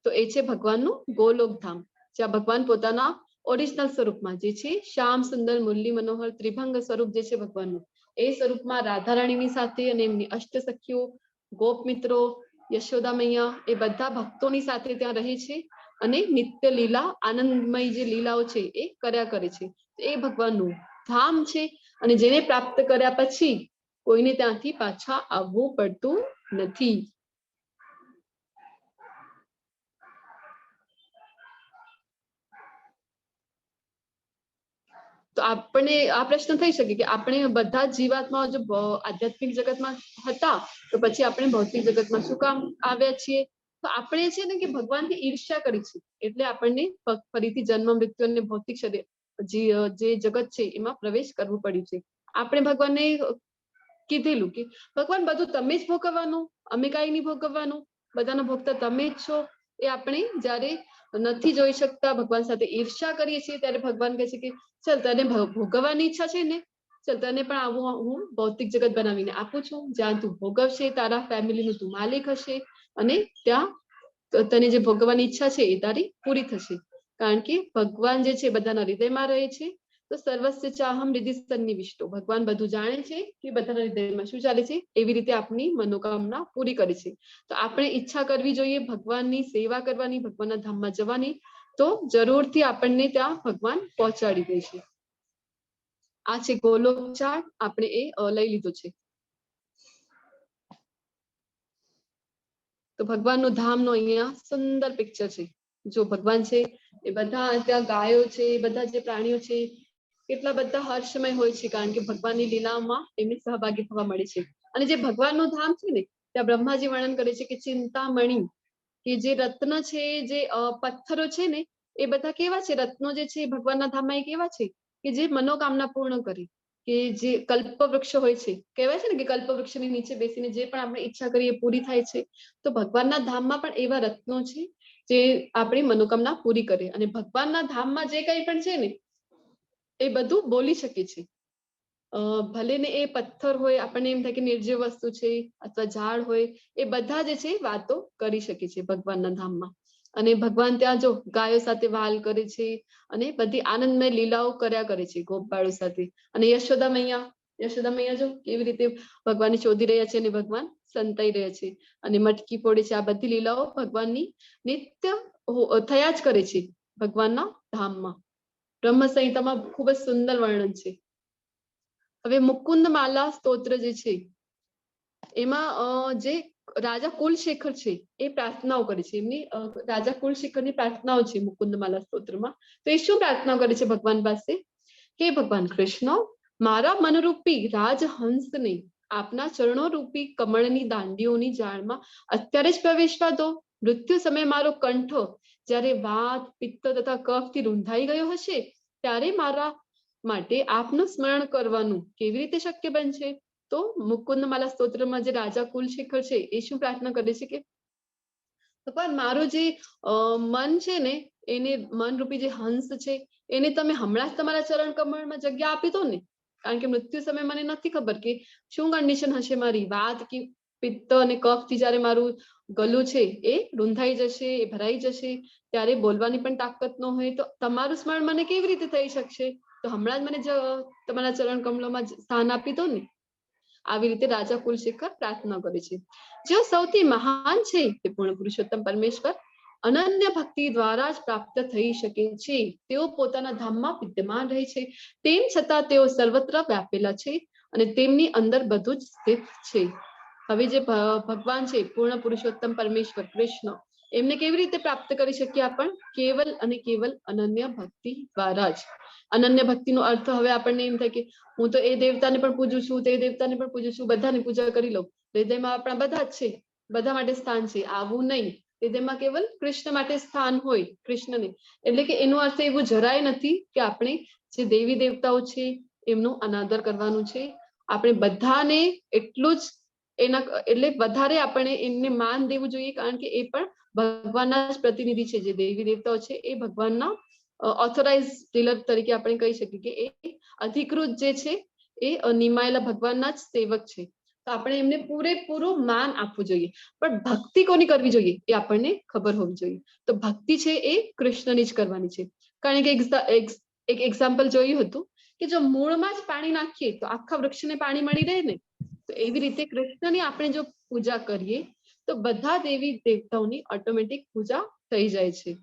[SPEAKER 1] તો એ છે ભગવાનનું ગોલોક ધામ, જ્યાં ભગવાન પોતાના ઓરિજિનલ સ્વરૂપમાં જે છે શ્યામ સુંદર મુરલી મનોહર ત્રિભંગ સ્વરૂપ જે છે ભગવાનનું, એ સ્વરૂપમાં રાધારાણીની સાથે અને એમની અષ્ટ સખીઓ, ગોપ મિત્રો, યશોદા મૈયા એ બધા ભક્તોની સાથે ત્યાં રહે છે અને નિત્ય લીલા આનંદમય જે લીલાઓ છે એ કર્યા કરે છે. એ ભગવાનનું ધામ છે અને જેને પ્રાપ્ત કર્યા પછી કોઈને ત્યાંથી પાછા આવવું પડતું નથી. તો આપણે આ પ્રશ્ન થઈ શકે કે આપણે બધા જ જીવાત્માઓ જો આધ્યાત્મિક જગતમાં હતા તો પછી આપણે ભૌતિક જગતમાં શું કામ આવ્યા છીએ? તો આપણે છે ને કે ભગવાનથી ઈર્ષ્યા કરી છે એટલે આપણને ફરીથી જન્મ મૃત્યુ અને ભૌતિક શરીર જે જગત છે એમાં પ્રવેશ કરવું પડ્યું છે. આપણે ભગવાનને કીધેલું કે ભગવાન બધું તમે જ ભોગવવાનું, અમે કાંઈ નહીં ભોગવવાનું, બધાનો ભોગતા તમે જ છો. એ આપણે જયારે નથી જોઈ શકતા, ભગવાન સાથે ઈર્ષ્યા કરીએ છીએ, ત્યારે ભગવાન કહે છે કે ચલ તને ભોગવવાની ઈચ્છા છે ને, ચલ તને પણ આવું હું ભૌતિક જગત બનાવીને આપું છું, જ્યાં તું ભોગવશે, તારા ફેમિલીનું તું માલિક હશે અને ત્યાં તને જે ભોગવવાની ઈચ્છા છે એ તારી પૂરી થશે. કારણ કે ભગવાન જે છે બધાના હૃદયમાં રહે છે. તો સર્વસ્ય ચાહમ હૃદય સન્નિવિષ્ટો, ભગવાન બધું જાણે છે કે બધાના હૃદયમાં શું ચાલે છે, એવી રીતે આપની મનોકામના પૂરી કરે છે. તો આપણે ઈચ્છા કરવી જોઈએ ભગવાનની સેવા કરવાની, ભગવાનના ધામમાં જવાની, તો જરૂરથી આપણને ત્યાં ભગવાન પહોંચાડી દેશે. આ છે ગોલોક ચાર્ટ, આપણે એ લઈ લીધો છે. તો ભગવાનનું ધામનો અહીંયા સુંદર પિક્ચર છે. જો ભગવાન છે એ બધા ત્યાં ગાયો છે, બધા જે પ્રાણીઓ છે કેટલા બધા હર્ષમય હોય છે, કારણ કે ભગવાનની લીલાઓમાં એમને સહભાગી થવા મળે છે. અને જે ભગવાનનું ધામ છે ને ત્યાં બ્રહ્માજી વર્ણન કરે છે કે ચિંતામણી, કે જે રત્ન છે, જે પથ્થરો છે ને એ બધા કેવા છે, રત્નો જે છે ભગવાનના ધામમાં એ કેવા છે કે જે મનોકામના પૂર્ણ કરે, કે જે કલ્પ વૃક્ષ હોય છે, કહેવાય છે ને કે કલ્પ વૃક્ષની નીચે બેસીને જે પણ આપણે ઈચ્છા કરીએ પૂરી થાય છે. તો ભગવાનના ધામમાં પણ એવા રત્નો છે જે આપણી મનોકામના પૂરી કરે. અને ભગવાનના ધામમાં જે કંઈ પણ છે ને એ બધું બોલી શકે છે. ભલે ને એ પથ્થર હોય, આપણને એમ થાય કે નિર્જીવ વસ્તુ છે, અથવા ઝાડ હોય, એ બધા જે છે વાતો કરી શકે છે ભગવાનના ધામમાં. અને ભગવાન ત્યાં જો ગાયો સાથે વાલ કરે છે અને બધી આનંદમય લીલાઓ કર્યા કરે છે ગોપબાળો સાથે. અને યશોદા મૈયા જો કેવી રીતે ભગવાનને શોધી રહ્યા છે અને ભગવાન સંતાઈ રહ્યા છે અને મટકી ફોડે છે. આ બધી લીલાઓ ભગવાનની નિત્ય થયા જ કરે છે ભગવાનના ધામમાં. બ્રહ્મ સંહિતામાં ખૂબ જ સુંદર વર્ણન છે. હવે મુકુંદ માલા સ્તોત્ર જે છે એમાં જે રાજા કુલશેખર છે એ પ્રાર્થનાઓ કરે છે. એમની રાજા કુલશેખરની પ્રાર્થનાઓ છે મુકુંદ માલા સ્તોત્રમાં. તો એ શું પ્રાર્થના કરે છે ભગવાન પાસે કે ભગવાન કૃષ્ણ, મારા મનરૂપી રાજહંસને આપના ચરણો રૂપી કમળની દાંડીઓની જાળમાં અત્યારે જ પ્રવેશવા દો. મૃત્યુ સમયે મારો કંઠ જ્યારે વાત પિત્ત તથા કફથી રૂંધાઈ ગયો હશે ત્યારે મારા માટે આપનું સ્મરણ કરવાનું કેવી રીતે શક્ય બનશે? તો મુકુંદમાલા સ્તોત્રમાં જે રાજા કુલશેખર છે એ શું પ્રાર્થના કરે છે કે ભગવાન મારું જે મન છે ને એને મનરૂપી જે હંસ છે એને તમે હમણાં જ તમારા ચરણ કમળમાં જગ્યા આપી દો ને, કારણ કે મૃત્યુ સમયે મને નથી ખબર કે શું કન્ડિશન હશે મારી, વાત કે પિત્ત અને કફ થી જયારે મારું ગલું છે એ રૂંધાઈ જશે, એ ભરાઈ જશે, ત્યારે બોલવાની પણ તાકાત ન હોય તો તમારું સ્મરણ મને કેવી રીતે થઈ શકશે? તો હમણાં જ મને તમારા ચરણ કમળોમાં સ્થાન આપી દો ને. આવી રીતે રાજા કુલશેખર પ્રાર્થના કરે છે. જે સૌથી મહાન છે તે પૂર્ણ પુરુષોત્તમ પરમેશ્વર અનન્ય ભક્તિ દ્વારા જ પ્રાપ્ત થઈ શકે છે. તેઓ પોતાના ધામમાં વિદ્યમાન રહે છે, તેમ છતાં તેઓ સર્વત્ર વ્યાપેલા છે અને તેમની અંદર બધું જ સ્થિત છે. હવે જે ભગવાન છે પૂર્ણ પુરુષોત્તમ પરમેશ્વર કૃષ્ણ, એમને કેવી રીતે પ્રાપ્ત કરી શકીએ આપણ? કેવલ અને કેવલ અનન્ય ભક્તિ દ્વારા જ. અનન્ય ભક્તિનો અર્થ હવે આપણને એમ થાય કે હું તો એ દેવતાને પણ પૂજું છું, તે દેવતાને પણ પૂજું છું, બધાને પૂજા કરી લઉં, હૃદયમાં આપણા બધા જ છે, બધા માટે સ્થાન છે, આવું નહીં. હૃદયમાં કેવલ કૃષ્ણ માટે સ્થાન હોય, કૃષ્ણને. એટલે કે એનો અર્થ એવું જરાય નથી કે આપણે જે દેવી દેવતાઓ છે એમનો અનાદર કરવાનું છે. આપણે બધાને એટલું જ એટલે વધારે આપણે એમને માન દેવું જોઈએ, કારણ કે એ પણ ભગવાનના જ પ્રતિનિધિ છે. જે દેવી દેવતાઓ છે એ ભગવાનના ઓથોરાઇઝ ડીલર તરીકે આપણે કહી શકીએ કે એ અધિકૃત જે છે એ નિમાયેલા ભગવાનના જ સેવક છે. તો આપણે એમને પૂરેપૂરું માન આપવું જોઈએ. પણ ભક્તિ કોની કરવી જોઈએ એ આપણને ખબર હોવી જોઈએ. તો ભક્તિ છે એ કૃષ્ણની જ કરવાની છે. કારણ કે એક એક્ઝામ્પલ જોયું હતું કે જો મૂળમાં જ પાણી નાખીએ તો આખા વૃક્ષને પાણી મળી રહે ને, તો એવી રીતે કૃષ્ણની આપણે જો પૂજા કરીએ તો બધા દેવી દેવતાઓની ઓટોમેટિક પૂજા થઈ જાય છે.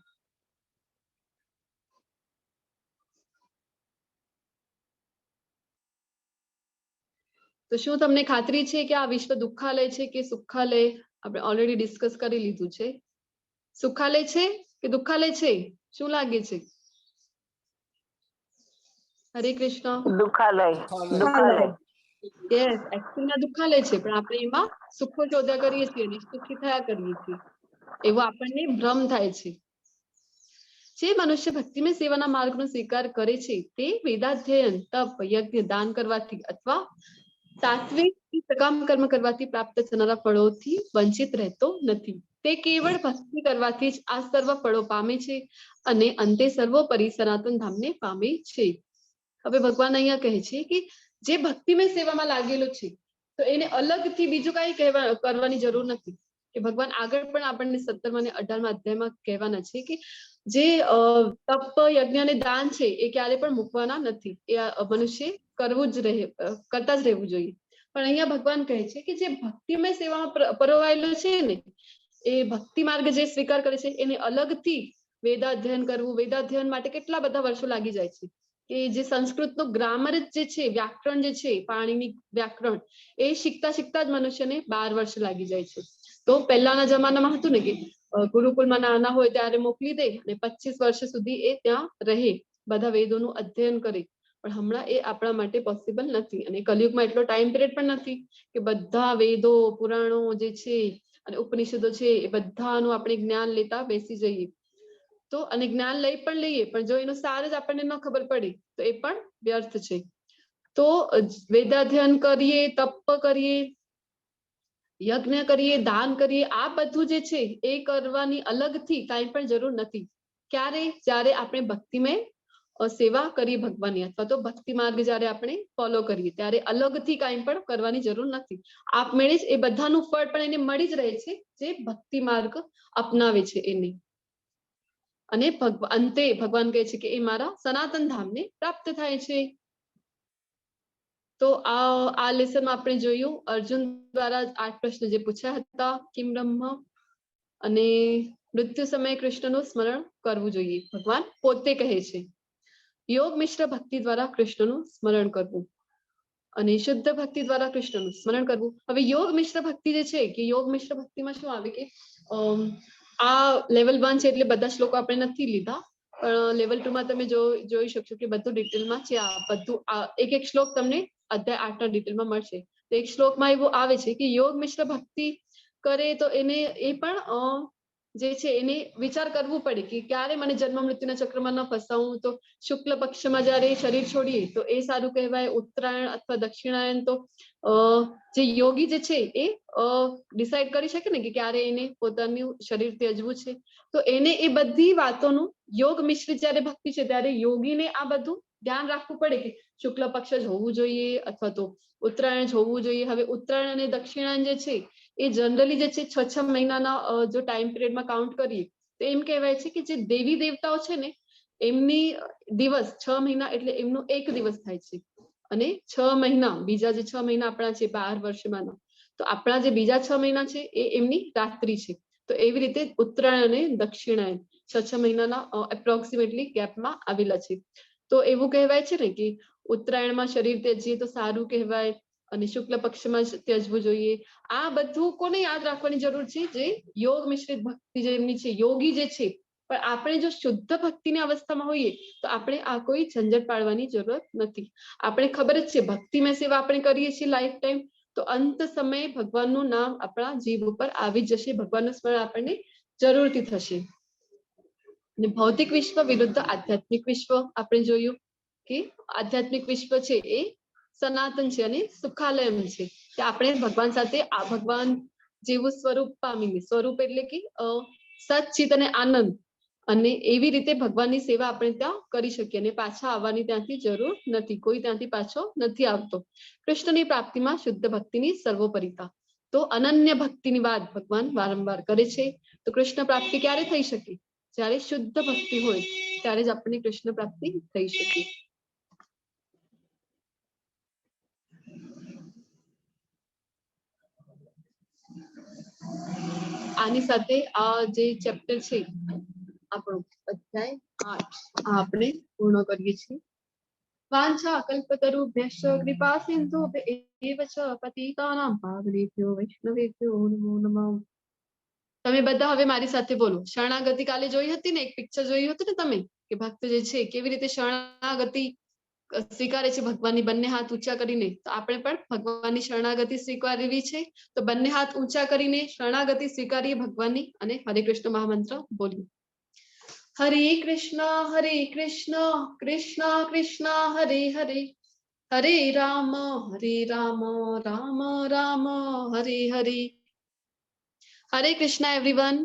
[SPEAKER 1] તો શું તમને ખાતરી છે કે આ વિશ્વ દુઃખાલય છે કે સુખાલય? આપણે ઓલરેડી ડિસ્કસ કરી લીધું છે. સુખાલય છે કે દુઃખાલય છે? શું લાગે છે? હરે કૃષ્ણ.
[SPEAKER 6] દુઃખાલય.
[SPEAKER 1] યસ, એકચ્યુઅલી દુઃખાલય છે, પણ આપણે એમાં સુખો શોધ્યા કરીએ છીએ અને સુખી થયા કરીએ છીએ, એવો આપણને ભ્રમ થાય છે. જે મનુષ્ય ભક્તિમય સેવાના માર્ગનો સ્વીકાર કરે છે તે વેદાધ્યયન, તપ, યજ્ઞ, દાન કરવાથી અથવા સાત્વિક સકામ કર્મ કરવાથી પ્રાપ્ત થનારા ફળોથી વંચિત રહેતો નથી. તે કેવળ ભક્તિ કરવાથી જ આ સર્વ ફળો પામે છે અને અંતે સર્વોપરી સનાતન ધામને પામે છે. હવે ભગવાન અહીંયા કહે છે કે જે ભક્તિમય સેવામાં લાગેલો છે તો એને અલગથી બીજું કઈ કરવાની જરૂર નથી. કે ભગવાન આગળ પણ આપણને 17મા અને 18મા અધ્યાયમાં કહેવાના છે કે જે તપ, યજ્ઞ અને દાન છે એ ક્યારે પણ મૂકવાના નથી. એ મનુષ્ય કરવું જ કરતા જ રહેવું જોઈએ. પણ અહીંયા ભગવાન કહે છે કે જે ભક્તિમય સેવામાં પરોવાયેલો છે ને, એ ભક્તિ માર્ગ જે સ્વીકાર કરે છે એને અલગથી વેદાધ્યયન કરવું. વેદાધ્યયન માટે કેટલા બધા વર્ષો લાગી જાય છે. કે જે સંસ્કૃતનું ગ્રામર જે છે, વ્યાકરણ જે છે, પાણીની વ્યાકરણ, એ શીખતા શીખતા જ મનુષ્યને 12 વર્ષ લાગી જાય છે. તો પહેલાના જમાનામાં હતું ને કે ગુરુકુળમાં નાના હોય ત્યારે મોકલી દે અને 25 વર્ષ સુધી એ ત્યાં રહે, બધા વેદોનું અધ્યયન કરે. પણ હમણાં એ આપણા માટે પોસિબલ નથી અને કલિયુગમાં એટલો ટાઈમ પિરિયડ પણ નથી કે બધા વેદો, પુરાણો જે છે અને ઉપનિષદો છે એ બધાનું આપણે જ્ઞાન લેતા બેસી જઈએ. તો અને જ્ઞાન લઈ પણ લઈએ પણ જો એનો સાર જ આપણને ન ખબર પડે તો એ પણ વ્યર્થ છે. તો વેદાધ્યયન કરીએ, તપ કરીએ, યજ્ઞ કરીએ, દાન કરીએ, આ બધું જે છે એ કરવાની અલગથી કાંઈ પણ જરૂર નથી. ક્યારે? જ્યારે આપણે ભક્તિમય સેવા કરીએ ભગવાનની, અથવા તો ભક્તિ માર્ગ જયારે આપણે ફોલો કરીએ ત્યારે અલગથી કાંઈ પણ કરવાની જરૂર નથી. આપમેળે જ એ બધાનું ફળ પણ એને મળી જ રહે છે જે ભક્તિ માર્ગ અપનાવે છે એને. અને અંતે ભગવાન કહે છે કે એ મારા સનાતન ધામને પ્રાપ્ત થાય છે. તો આ લેસનમાં આપણે જોયું અર્જુન દ્વારા 8 પ્રશ્ન જે પૂછ્યા હતા, કિમ બ્રહ્મ, અને મૃત્યુ સમયે કૃષ્ણનું સ્મરણ કરવું જોઈએ. ભગવાન પોતે કહે છે યોગ મિશ્ર ભક્તિ દ્વારા કૃષ્ણનું સ્મરણ કરવું અને શુદ્ધ ભક્તિ દ્વારા કૃષ્ણનું સ્મરણ કરવું. હવે યોગ મિશ્ર ભક્તિ જે છે કે યોગ મિશ્ર ભક્તિમાં શું આવે કે આ લેવલ 1 છે એટલે બધા શ્લોકો આપણે નથી લીધા, પણ લેવલ 2 માં તમે જોઈ શકશો કે બધું ડિટેલમાં છે. આ બધું એક શ્લોક તમને અધ્યાય 8 ના ડિટેલમાં મળશે. તો એક શ્લોકમાં એવું આવે છે કે યોગ મિશ્ર ભક્તિ કરે તો એને એ પણ જે છે એને વિચાર કરવું પડે કે ક્યારે મને જન્મ મૃત્યુના ચક્રમાં ન ફસાવું. તો શુક્લ પક્ષમાં જ્યારે શરીર છોડીએ તો એ સારું કહેવાય. ઉત્તરાયણ અથવા દક્ષિણાયન તો જે યોગી જે છે એ ડિસાઈડ કરી શકે ને કે ક્યારે એને પોતાનું શરીર ત્યજવું છે. તો એને એ બધી વાતોનું યોગ મિશ્રિત જ્યારે ભક્તિ છે ત્યારે યોગીને આ બધું ધ્યાન રાખવું પડે કે શુક્લ પક્ષ જ હોવું જોઈએ અથવા તો ઉત્તરાયણ જ હોવું જોઈએ. હવે ઉત્તરાયણ અને દક્ષિણાયન જે છે એ જનરલી જે છે 6 મહિનાના જો ટાઈમ પિરિયડમાં કાઉન્ટ કરીએ તો એમ કહેવાય છે કે જે દેવી દેવતાઓ છે ને એમની દિવસ 6 મહિના એટલે એમનો એક દિવસ થાય છે. અને 6 મહિના બીજા જે 6 મહિના આપણા છે 12 વર્ષમાં, તો આપણા જે બીજા 6 મહિના છે એ એમની રાત્રિ છે. તો એવી રીતે ઉત્તરાયણ અને દક્ષિણાયન 6 મહિનાના એપ્રોક્સિમેટલી ગેપમાં આવેલા છે. તો એવું કહેવાય છે ને કે ઉત્તરાયણમાં શરીર ત્યજીએ તો સારું કહેવાય અને શુક્લ પક્ષમાં જ ત્યજવું જોઈએ. આ બધું કોને યાદ રાખવાની જરૂર છે? જે યોગ મિશ્રિત ભક્તિ જેમની છે, યોગી જે છે. પણ આપણે જો શુદ્ધ ભક્તિની અવસ્થામાં હોઈએ તો આપણે આ કોઈ ઝંઝટ પાડવાની જરૂરત નથી. આપણે ખબર જ છે ભક્તિમય સેવા આપણે કરીએ છીએ લાઈફ ટાઈમ, તો અંત સમયે ભગવાનનું નામ આપણા જીભ ઉપર આવી જશે. ભગવાનનું સ્મરણ આપણને જરૂરથી થશે. અને ભૌતિક વિશ્વ વિરુદ્ધ આધ્યાત્મિક વિશ્વ આપણે જોયું કે આધ્યાત્મિક વિશ્વ છે એ સનાતન છે અને સુખાલયમ છે. કે આપણે ભગવાન સાથે આ ભગવાન જેવું સ્વરૂપ પામીને, સ્વરૂપ એટલે કે સચ્ચિત અને આનંદ, અને એવી રીતે ભગવાનની સેવા આપણે ત્યાં કરી શકીએ અને પાછા આવવાની ત્યાંથી જરૂર નથી. કોઈ ત્યાંથી પાછો નથી આવતો. કૃષ્ણની પ્રાપ્તિમાં શુદ્ધ ભક્તિની સર્વોપરિતા. તો અનન્ય ભક્તિની વાત ભગવાન વારંવાર કરે છે. તો કૃષ્ણ પ્રાપ્તિ ક્યારે થઈ શકે? જ્યારે શુદ્ધ ભક્તિ હોય ત્યારે જ આપણને કૃષ્ણ પ્રાપ્તિ થઈ શકે. આની સાથે આ જે ચેપ્ટર છે આપણું અધ્યાય 8 આપણે પૂર્ણ કરીએ છીએ. વાંછા કલ્પતરુભ્યશ્ચ કૃપા સિંધુભ્યૈવ ચ પતિતાનાં પાવનેભ્યો વૈષ્ણવેભ્યો નમો નમઃ. તમે બધા હવે મારી સાથે બોલો. શરણાગતિ કાલે જોઈ હતી ને, એક પિક્ચર જોયું હતું ને તમે, કે ભક્ત જે છે કેવી રીતે શરણાગતિ સ્વીકારે છે ભગવાનની બંને હાથ ઊંચા કરીને. તો આપણે પણ ભગવાનની શરણાગતિ સ્વીકારવી છે. તો બંને હાથ ઊંચા કરીને શરણાગતિ સ્વીકારીએ ભગવાનની અને હરે કૃષ્ણ મહામંત્ર બોલીએ. હરે કૃષ્ણ કૃષ્ણ કૃષ્ણ હરે હરે, હરે રામ રામ રામ હરે હરે. હરે કૃષ્ણ એવરીવન.